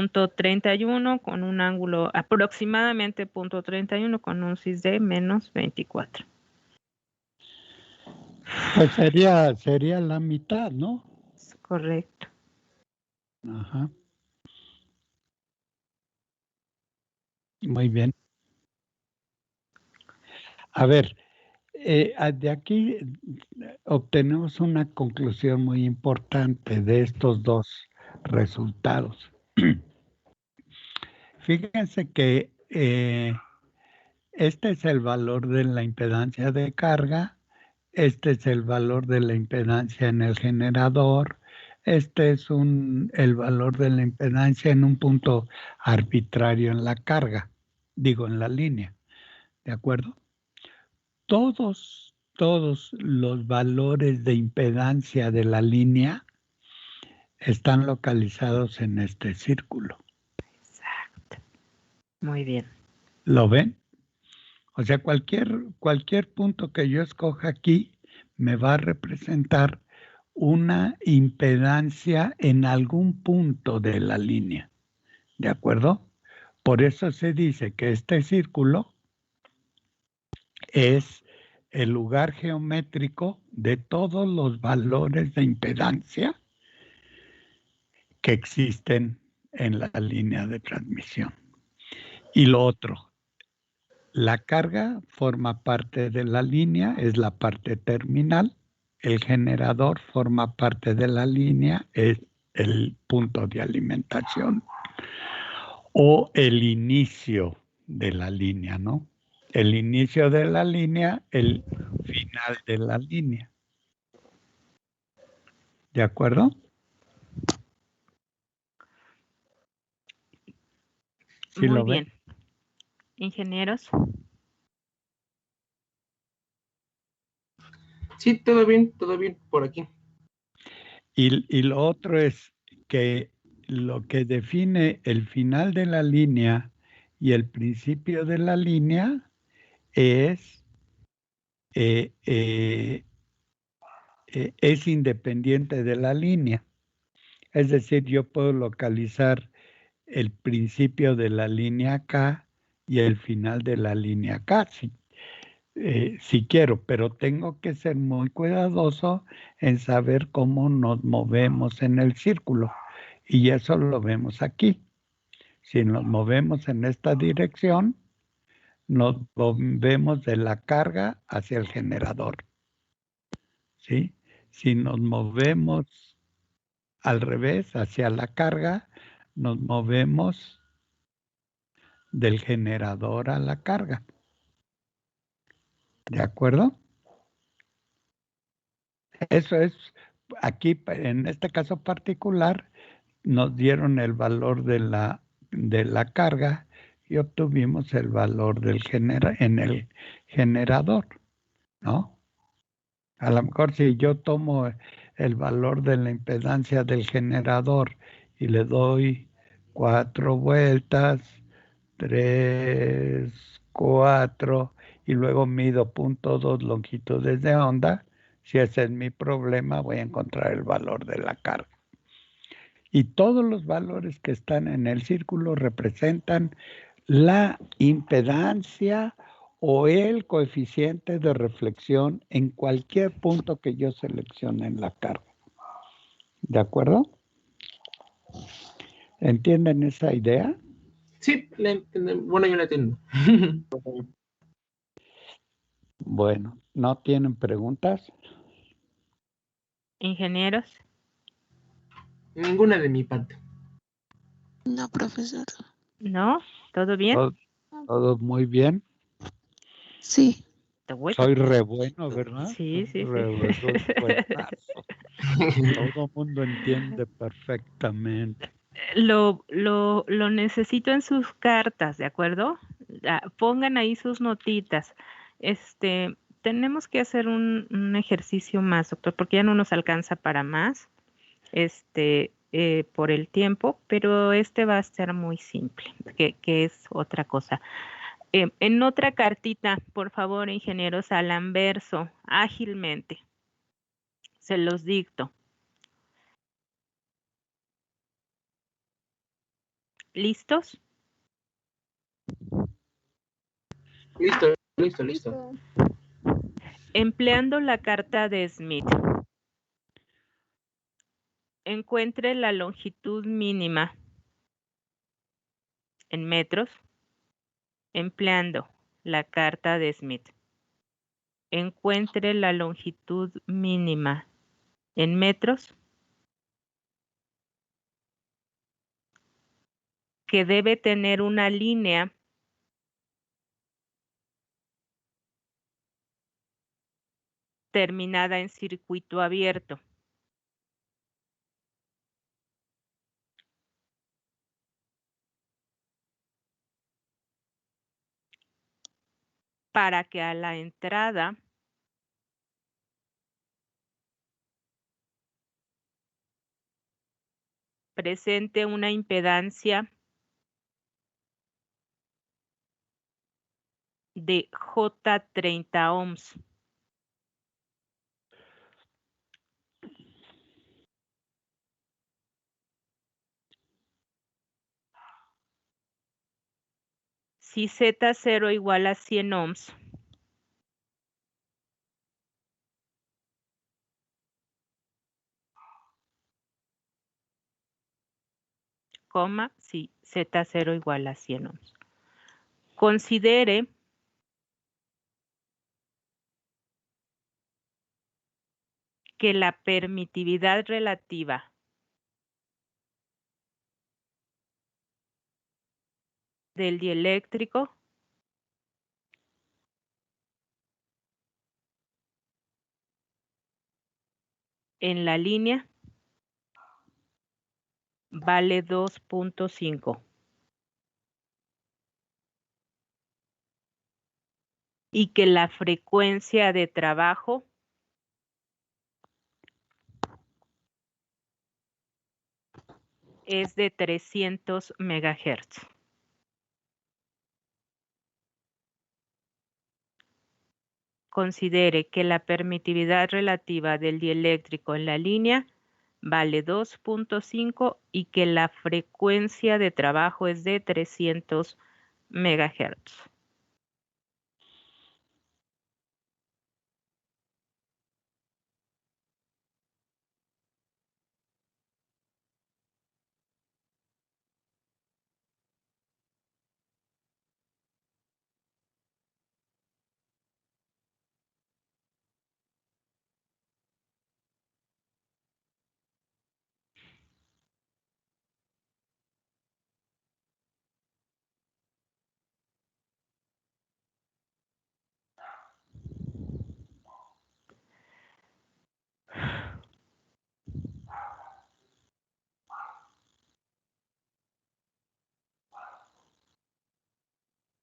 .31 con un ángulo aproximadamente .31 con un cis de menos 24. Pues sería la mitad, ¿no? Correcto. Ajá. Muy bien. A ver, de aquí obtenemos una conclusión muy importante de estos dos resultados. Fíjense que este es el valor de la impedancia de carga, este es el valor de la impedancia en el generador, este es el valor de la impedancia en un punto arbitrario en la carga, digo en la línea, ¿de acuerdo? Todos los valores de impedancia de la línea están localizados en este círculo. Exacto. Muy bien. ¿Lo ven? O sea, cualquier punto que yo escoja aquí me va a representar una impedancia en algún punto de la línea. ¿De acuerdo? Por eso se dice que este círculo es el lugar geométrico de todos los valores de impedancia que existen en la línea de transmisión. Y lo otro, la carga forma parte de la línea, es la parte terminal. El generador forma parte de la línea, es el punto de alimentación o el inicio de la línea, ¿no? El inicio de la línea, el final de la línea. ¿De acuerdo? ¿Sí Muy lo ven? bien. Ingenieros. Sí, todo bien por aquí. Y lo otro es que lo que define el final de la línea y el principio de la línea es independiente de la línea. Es decir, yo puedo localizar el principio de la línea acá y el final de la línea acá, si quiero, pero tengo que ser muy cuidadoso en saber cómo nos movemos en el círculo. Y eso lo vemos aquí. Si nos movemos en esta dirección, nos movemos de la carga hacia el generador. ¿Sí? Si nos movemos al revés, hacia la carga, nos movemos del generador a la carga. ¿De acuerdo? Eso es, aquí en este caso particular, nos dieron el valor de la carga y obtuvimos el valor en el generador, ¿no? A lo mejor si yo tomo el valor de la impedancia del generador y le doy 4 vueltas, 3, 4, y luego mido 0.2 longitudes de onda, si ese es mi problema, voy a encontrar el valor de la carga. Y todos los valores que están en el círculo representan la impedancia o el coeficiente de reflexión en cualquier punto que yo seleccione en la carga. ¿De acuerdo? ¿Entienden esa idea? Sí, bueno, yo la entiendo. Bueno, ¿no tienen preguntas? Ingenieros. Ninguna de mi parte. No, profesor. ¿No? ¿Todo bien? Todo muy bien. Sí. Soy re bueno, ¿verdad? Sí, sí, Soy sí. buenazo. Todo mundo entiende perfectamente. Lo necesito en sus cartas, ¿de acuerdo? Pongan ahí sus notitas. Tenemos que hacer un ejercicio más, doctor, porque ya no nos alcanza para más, por el tiempo, pero va a ser muy simple, que es otra cosa. En otra cartita, por favor, ingenieros, al anverso, ágilmente. Se los dicto. ¿Listos? Listo. Empleando la carta de Smith, encuentre la longitud mínima en metros. Empleando la carta de Smith, encuentre la longitud mínima en metros que debe tener una línea terminada en circuito abierto. Para que a la entrada presente una impedancia de J30 ohms. Si Z0 igual a 100 ohms, coma, si Z0 igual a 100 ohms. Considere que la permitividad relativa del dieléctrico en la línea vale 2.5 y que la frecuencia de trabajo es de 300 megahertz. Considere que la permitividad relativa del dieléctrico en la línea vale 2.5 y que la frecuencia de trabajo es de 300 megahertz.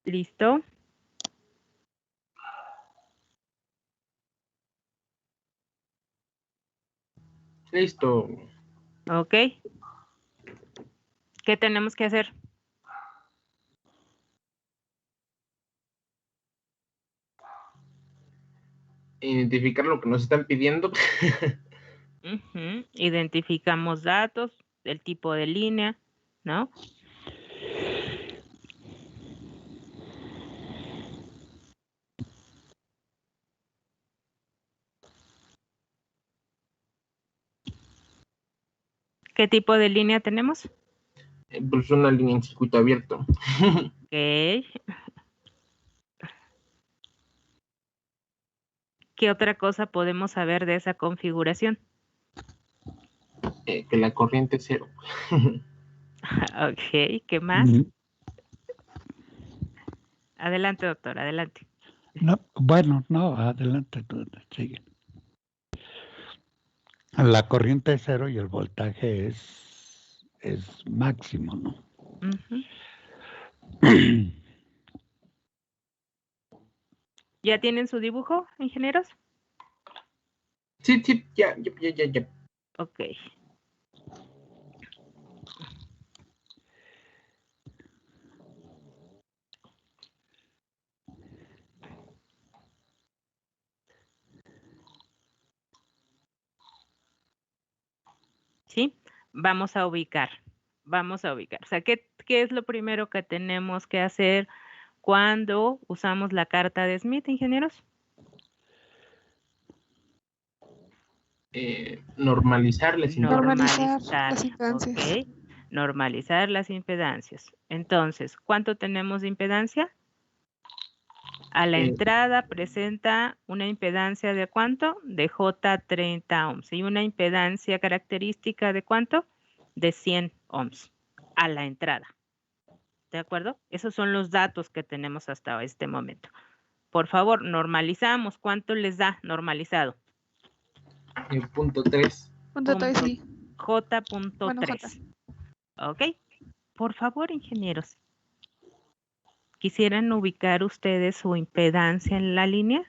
¿Listo? Listo. Ok. ¿Qué tenemos que hacer? Identificar lo que nos están pidiendo. Identificamos datos, el tipo de línea, ¿no? ¿Qué tipo de línea tenemos? Pues una línea en circuito abierto. Ok. ¿Qué otra cosa podemos saber de esa configuración? Que la corriente es 0. Ok, ¿qué más? Adelante, doctor, adelante. No, bueno, no, adelante, tú, sigue. La corriente es 0 y el voltaje es máximo, ¿no? ¿Ya tienen su dibujo, ingenieros? Sí, ya. Ok. ¿Sí? Vamos a ubicar. O sea, ¿qué qué es lo primero que tenemos que hacer cuando usamos la carta de Smith, ingenieros? Normalizar las Normalizar las Normalizar, impedancias. ok. Normalizar las impedancias. Entonces, ¿cuánto tenemos de impedancia? A la entrada presenta una impedancia de ¿cuánto? De J30 ohms. ¿Y una impedancia característica de cuánto? De 100 ohms a la entrada. ¿De acuerdo? Esos son los datos que tenemos hasta este momento. Por favor, normalizamos. ¿Cuánto les da normalizado? Punto 3. Punto 3, sí. J.3. Bueno, J. ¿Ok? Por favor, ingenieros. ¿Quisieran ubicar ustedes su impedancia en la línea?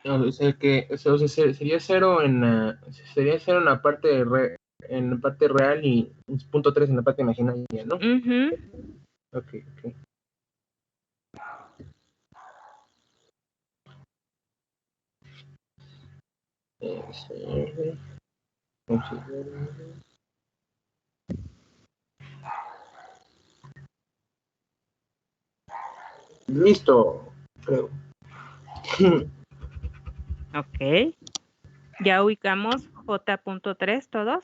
O sea que sería cero en la parte real y punto 3 en la parte imaginaria, ¿no? Ok. Listo, creo. Ok. ¿Ya ubicamos J.3 todos?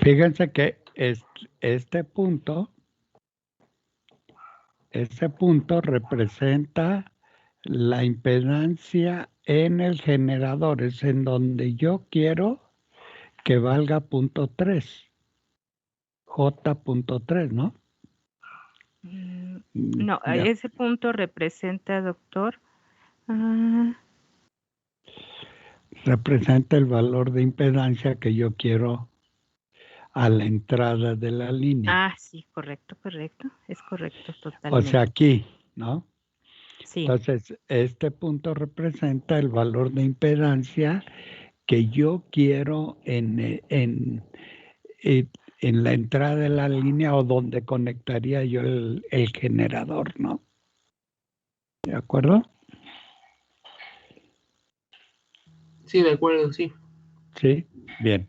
Fíjense que este punto representa la impedancia en el generador, es en donde yo quiero que valga punto 3, J.3, ¿no? No, Ya. ese punto representa, doctor. Representa el valor de impedancia que yo quiero a la entrada de la línea. Sí, correcto. Es correcto, O totalmente. sea, aquí, ¿no? Sí. Entonces, este punto representa el valor de impedancia que yo quiero en la entrada de la línea o donde conectaría yo el generador, ¿no? ¿De acuerdo? Sí, de acuerdo, sí. Sí, bien.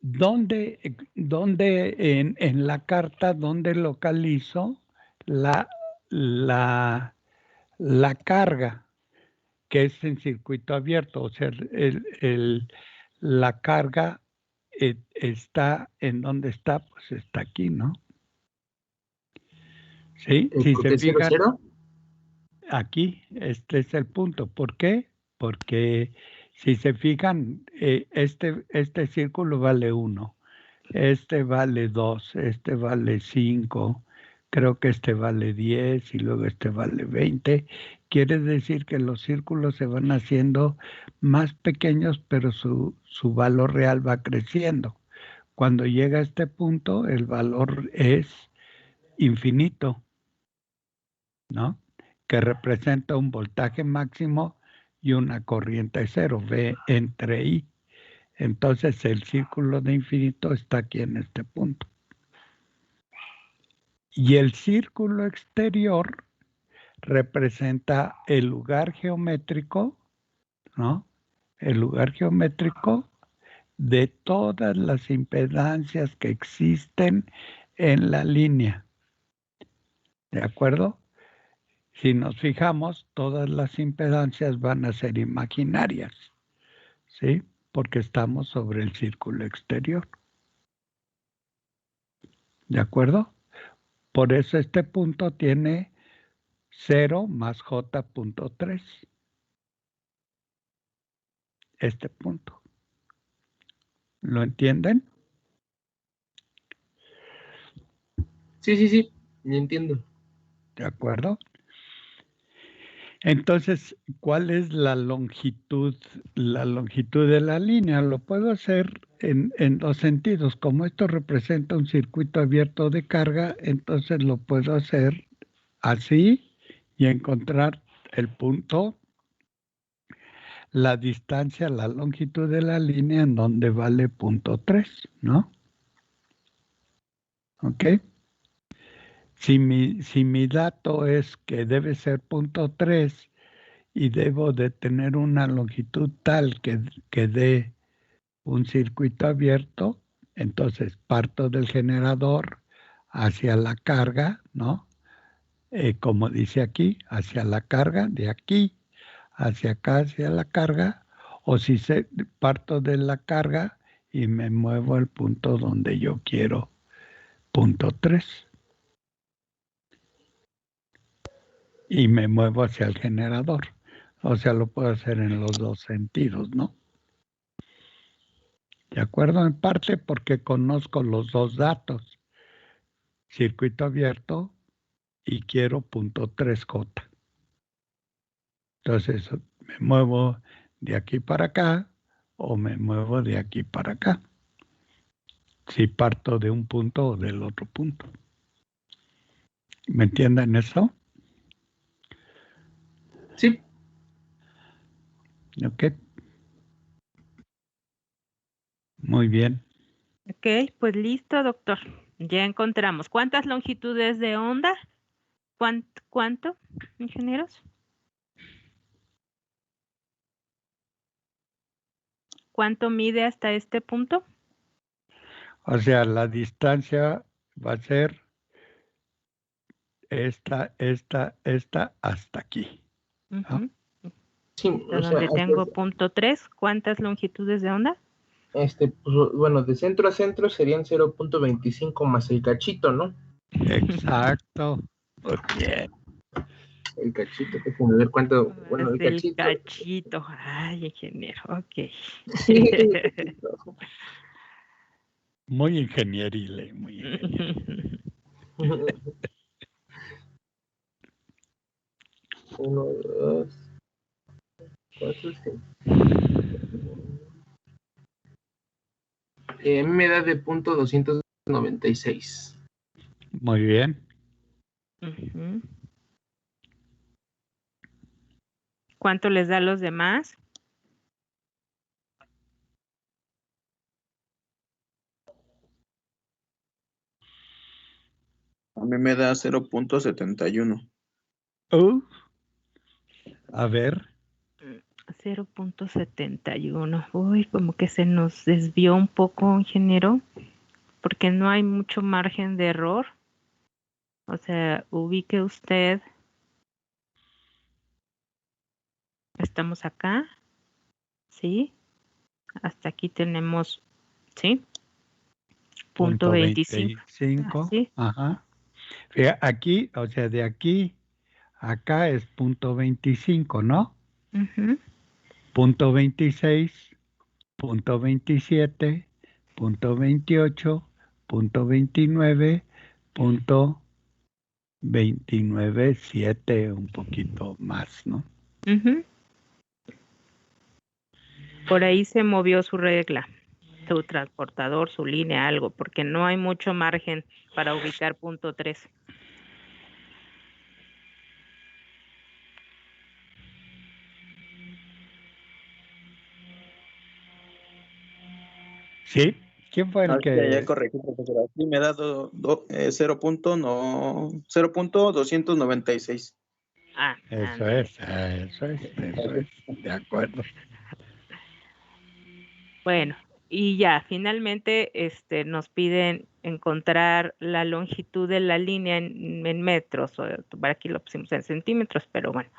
¿Dónde en la carta, dónde localizo la carga, que es en circuito abierto? O sea, la carga está en dónde está, pues está aquí, ¿no? Sí, si se ¿De 0 fijan, 0? aquí, este es el punto. ¿Por qué? Porque si se fijan, este círculo vale 1, este vale 2, este vale 5, creo que este vale 10 y luego este vale 20. Quiere decir que los círculos se van haciendo más pequeños, pero su valor real va creciendo. Cuando llega a este punto, el valor es infinito, ¿no? Que representa un voltaje máximo y una corriente cero, V entre I. Entonces el círculo de infinito está aquí en este punto. Y el círculo exterior representa el lugar geométrico, ¿no? El lugar geométrico de todas las impedancias que existen en la línea. ¿De acuerdo? Si nos fijamos, todas las impedancias van a ser imaginarias, ¿sí? Porque estamos sobre el círculo exterior. ¿De acuerdo? Por eso este punto tiene 0 más J.3. Este punto. ¿Lo entienden? Sí, me entiendo. ¿De acuerdo? Entonces, ¿cuál es la longitud? La longitud de la línea lo puedo hacer en dos sentidos. Como esto representa un circuito abierto de carga, entonces lo puedo hacer así y encontrar el punto, la distancia, la longitud de la línea en donde vale 0.3, ¿no? ¿Ok? Si mi dato es que debe ser 0.3 y debo de tener una longitud tal que dé un circuito abierto, entonces parto del generador hacia la carga, ¿no? Como dice aquí, hacia la carga, de aquí hacia acá, hacia la carga, o si parto de la carga y me muevo al punto donde yo quiero, 0.3. Y me muevo hacia el generador. O sea, lo puedo hacer en los dos sentidos, ¿no? ¿De acuerdo? En parte porque conozco los dos datos. Circuito abierto y quiero 0.3J. Entonces, me muevo de aquí para acá o me muevo de aquí para acá. Si parto de un punto o del otro punto. ¿Me entienden eso? Sí. Ok. Muy bien. Ok, pues listo, doctor. Ya encontramos. ¿Cuántas longitudes de onda? ¿Cuánto, ingenieros? ¿Cuánto mide hasta este punto? O sea, la distancia va a ser esta, hasta aquí. ¿No? Sí, Hasta o sea, donde tengo 0.3. ¿Cuántas longitudes de onda? pues, bueno, de centro a centro serían 0.25 más el cachito, ¿no? Exacto. Muy bien. El cachito, déjame ver cuánto, bueno, el El cachito. cachito. Ay, ingeniero, ok. Sí. Muy ingenieril, muy ingenieril. 1, 2, 4, 5. A mí me da de punto 296. Muy bien. Ujú. ¿Cuánto les da a los demás? A mí me da 0.71. A ver. 0.71. Uy, como que se nos desvió un poco, ingeniero, porque no hay mucho margen de error. O sea, ubique usted. Estamos acá, ¿sí? Hasta aquí tenemos, ¿sí? Punto 25. 25. ¿Sí? Ajá. Aquí, o sea, de aquí a acá es 0.25, ¿no? Ujú. 0.26, 0.27, 0.28, 0.29, 0.297, un poquito más, ¿no? Ujú. Por ahí se movió su regla, su transportador, su línea, algo, porque no hay mucho margen para ubicar punto 3. ¿Sí? ¿Quién fue el Ya que...? corregí, profesor. Aquí me da 0.296. Ah, Eso ándale. es. De acuerdo. Bueno, y ya, finalmente nos piden encontrar la longitud de la línea en metros, o por aquí lo pusimos en centímetros, pero bueno,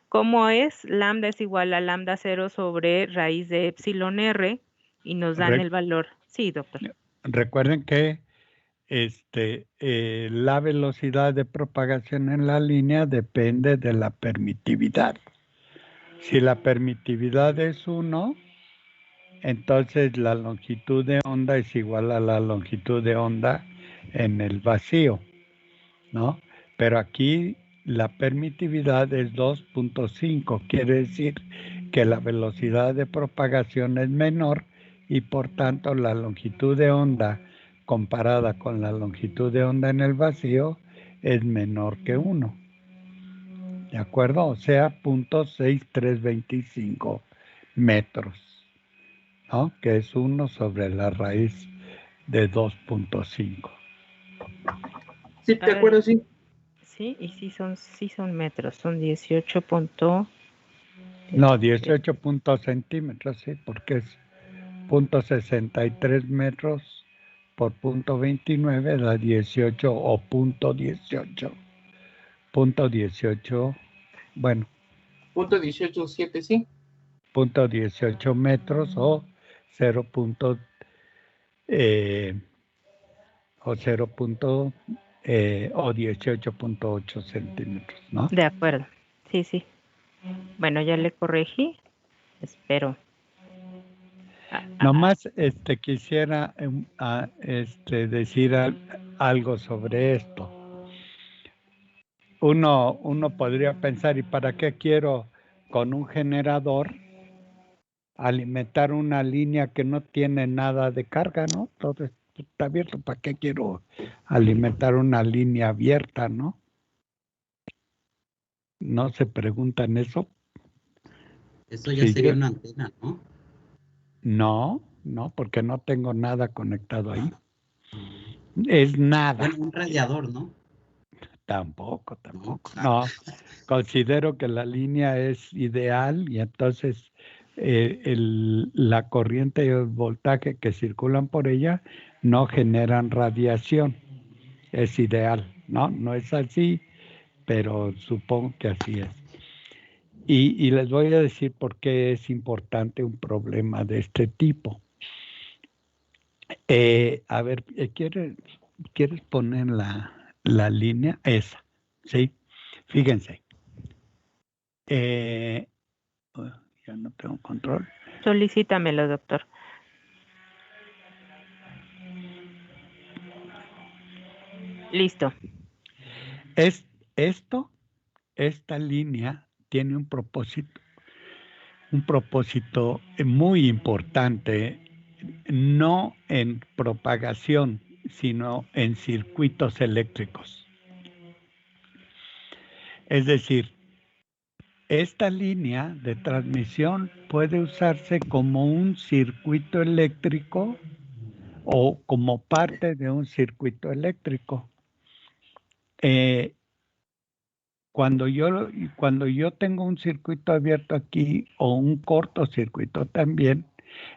¿cómo es? Lambda es igual a lambda 0 sobre raíz de epsilon r y nos dan Re- el valor. Sí, doctor. recuerden que la velocidad de propagación en la línea depende de la permitividad. Si la permitividad es 1, entonces la longitud de onda es igual a la longitud de onda en el vacío, ¿no? Pero aquí la permitividad es 2.5, quiere decir que la velocidad de propagación es menor y por tanto la longitud de onda comparada con la longitud de onda en el vacío es menor que 1. ¿De acuerdo? O sea, 0.6325 metros, ¿no? Que es 1 sobre la raíz de 2.5. Sí, ¿te acuerdas? Sí. Sí, y sí son metros, son 18. No, 18 centímetros, sí, porque es 0.63 metros por 0.29 da 18 o 0.18. 0.18, bueno, Punto 18.7, sí. 0.18 metros o 0. O 18.8 centímetros, ¿no? De acuerdo. Sí, sí. Bueno, ya le corregí. Espero. Nomás quisiera decir algo sobre esto. Uno podría pensar, ¿y para qué quiero con un generador alimentar una línea que no tiene nada de carga, ¿no? Todo está abierto, ¿para qué quiero alimentar una línea abierta, no? ¿No se preguntan eso? Eso ya sería una antena, ¿no? No, porque no tengo nada conectado ahí. Es nada. Bueno, un radiador, ¿no? Tampoco. No, considero que la línea es ideal y entonces la corriente y el voltaje que circulan por ella no generan radiación. Es ideal, ¿no? No es así, pero supongo que así es. Y les voy a decir por qué es importante un problema de este tipo. A ver, ¿quieres poner la línea? Esa, ¿sí? Fíjense. Ya no tengo control. Solicítamelo, doctor. Listo. Esta línea tiene un propósito muy importante, no en propagación, sino en circuitos eléctricos. Es decir, esta línea de transmisión puede usarse como un circuito eléctrico o como parte de un circuito eléctrico. Cuando yo tengo un circuito abierto aquí o un cortocircuito también,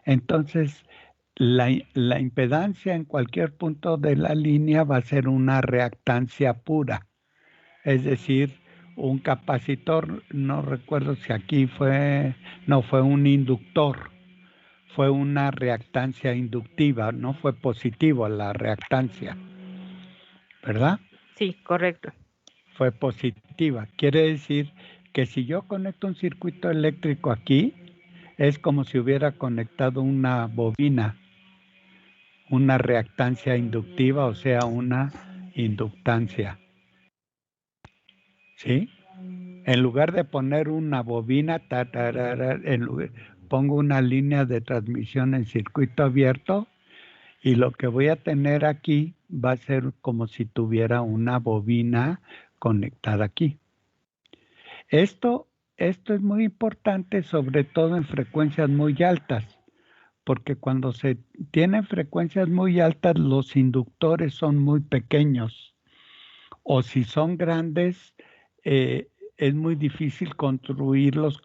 entonces la impedancia en cualquier punto de la línea va a ser una reactancia pura. Es decir, un capacitor, no recuerdo si aquí fue un inductor, fue una reactancia inductiva, no fue positivo la reactancia, ¿verdad? Sí, correcto. Fue positiva. Quiere decir que si yo conecto un circuito eléctrico aquí, es como si hubiera conectado una bobina, una reactancia inductiva, o sea, una inductancia. ¿Sí? En lugar de poner una bobina, pongo una línea de transmisión en circuito abierto y lo que voy a tener aquí va a ser como si tuviera una bobina conectada aquí. Esto es muy importante, sobre todo en frecuencias muy altas, porque cuando se tienen frecuencias muy altas, los inductores son muy pequeños, o si son grandes, es muy difícil construirlos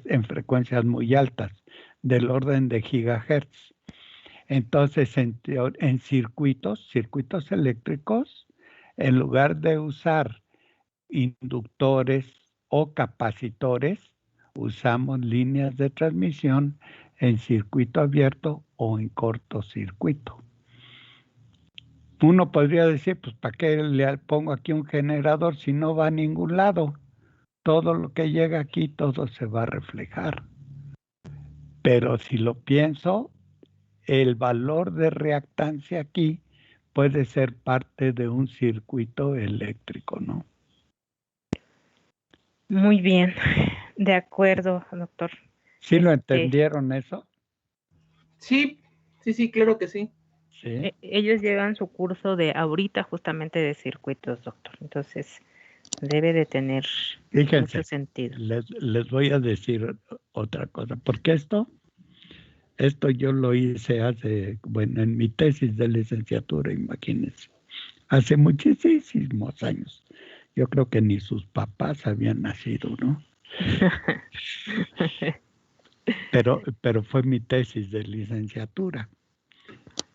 en frecuencias muy altas, del orden de gigahertz. Entonces, en circuitos eléctricos, en lugar de usar inductores o capacitores, usamos líneas de transmisión en circuito abierto o en cortocircuito. Uno podría decir, pues, ¿para qué le pongo aquí un generador si no va a ningún lado? Todo lo que llega aquí, todo se va a reflejar. Pero si lo pienso, el valor de reactancia aquí puede ser parte de un circuito eléctrico, ¿no? Muy bien, de acuerdo, doctor. ¿Sí lo entendieron eso? Sí, claro que sí. Sí. Ellos llevan su curso de ahorita justamente de circuitos, doctor. Entonces, debe de tener mucho sentido. Les voy a decir otra cosa, porque esto yo lo hice en mi tesis de licenciatura, imagínense, hace muchísimos años. Yo creo que ni sus papás habían nacido, ¿no? Pero fue mi tesis de licenciatura.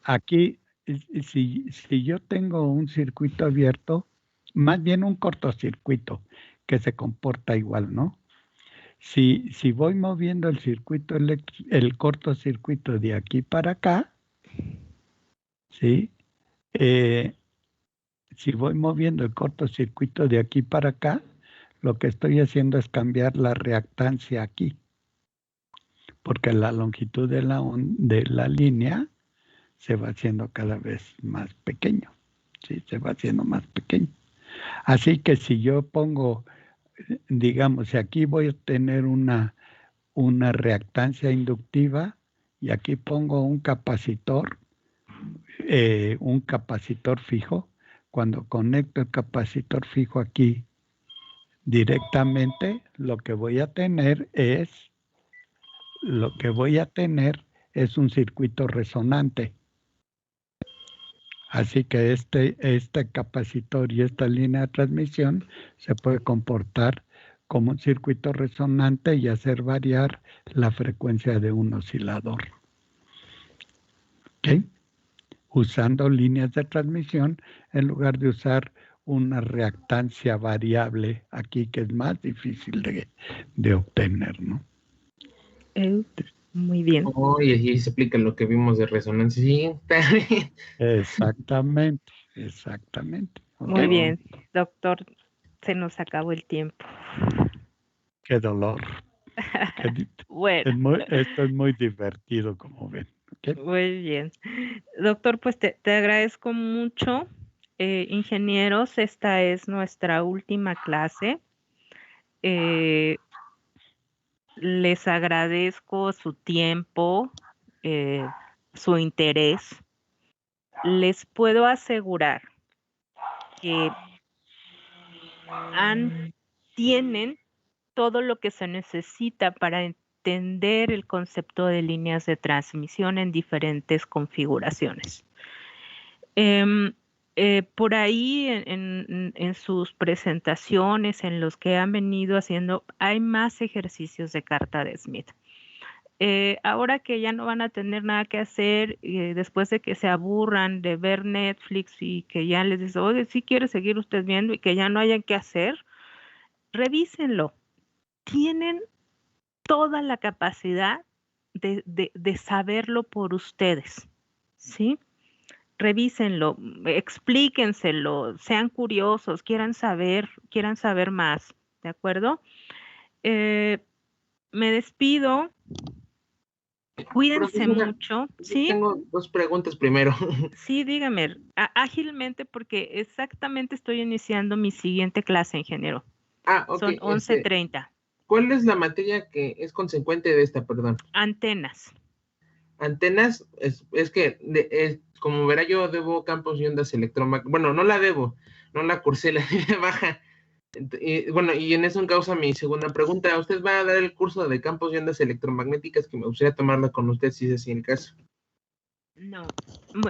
Aquí, si yo tengo un circuito abierto, más bien un cortocircuito, que se comporta igual, ¿no? Si voy moviendo el circuito el cortocircuito de aquí para acá, ¿sí? Si voy moviendo el cortocircuito de aquí para acá, lo que estoy haciendo es cambiar la reactancia aquí, porque la longitud de la línea se va haciendo cada vez más pequeño, ¿sí? Se va haciendo más pequeño. Así que si yo pongo, digamos, si aquí voy a tener una reactancia inductiva y aquí pongo un capacitor fijo, cuando conecto el capacitor fijo aquí directamente, lo que voy a tener es un circuito resonante. Así que este capacitor y esta línea de transmisión se puede comportar como un circuito resonante y hacer variar la frecuencia de un oscilador. ¿Ok? Usando líneas de transmisión en lugar de usar una reactancia variable aquí, que es más difícil de obtener, ¿no? Muy bien. Y allí se aplica lo que vimos de resonancia. Sí, está bien. Exactamente. Muy bien, doctor, se nos acabó el tiempo. Qué dolor. Bueno. Esto es muy divertido, como ven. ¿Okay? Muy bien. Doctor, pues te agradezco mucho. Ingenieros, esta es nuestra última clase. Les agradezco su tiempo, su interés. Les puedo asegurar que tienen todo lo que se necesita para entender el concepto de líneas de transmisión en diferentes configuraciones. Por ahí en sus presentaciones, en los que han venido haciendo, hay más ejercicios de carta de Smith. Ahora que ya no van a tener nada que hacer, después de que se aburran de ver Netflix y que ya les dice, oye, si quiere seguir usted viendo y que ya no hayan que hacer, revísenlo. Tienen toda la capacidad de saberlo por ustedes, ¿sí? Revísenlo, explíquenselo, sean curiosos, quieran saber más, ¿de acuerdo? Me despido. Cuídense mucho. ¿Sí? Tengo dos preguntas primero. Sí, dígame, ágilmente, porque exactamente estoy iniciando mi siguiente clase, ingeniero. Ok. Son 11:30. ¿Cuál es la materia que es consecuente de esta, perdón? Antenas. Antenas, es que, como verá, yo debo campos y ondas electromagnéticas. Bueno, no la debo, no la cursé, la línea baja. Y en eso causa mi segunda pregunta. ¿Usted va a dar el curso de campos y ondas electromagnéticas, que me gustaría tomarla con usted, si es así el caso? No,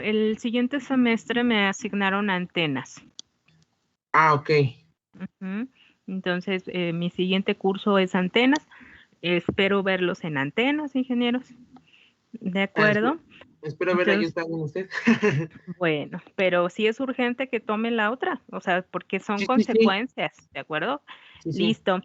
el siguiente semestre me asignaron antenas. Ok. Entonces, mi siguiente curso es antenas. Espero verlos en antenas, ingenieros. ¿De acuerdo? Espero ver ahí está con usted. Bueno, pero sí es urgente que tome la otra, o sea, porque son consecuencias, ¿de acuerdo? Sí. Listo.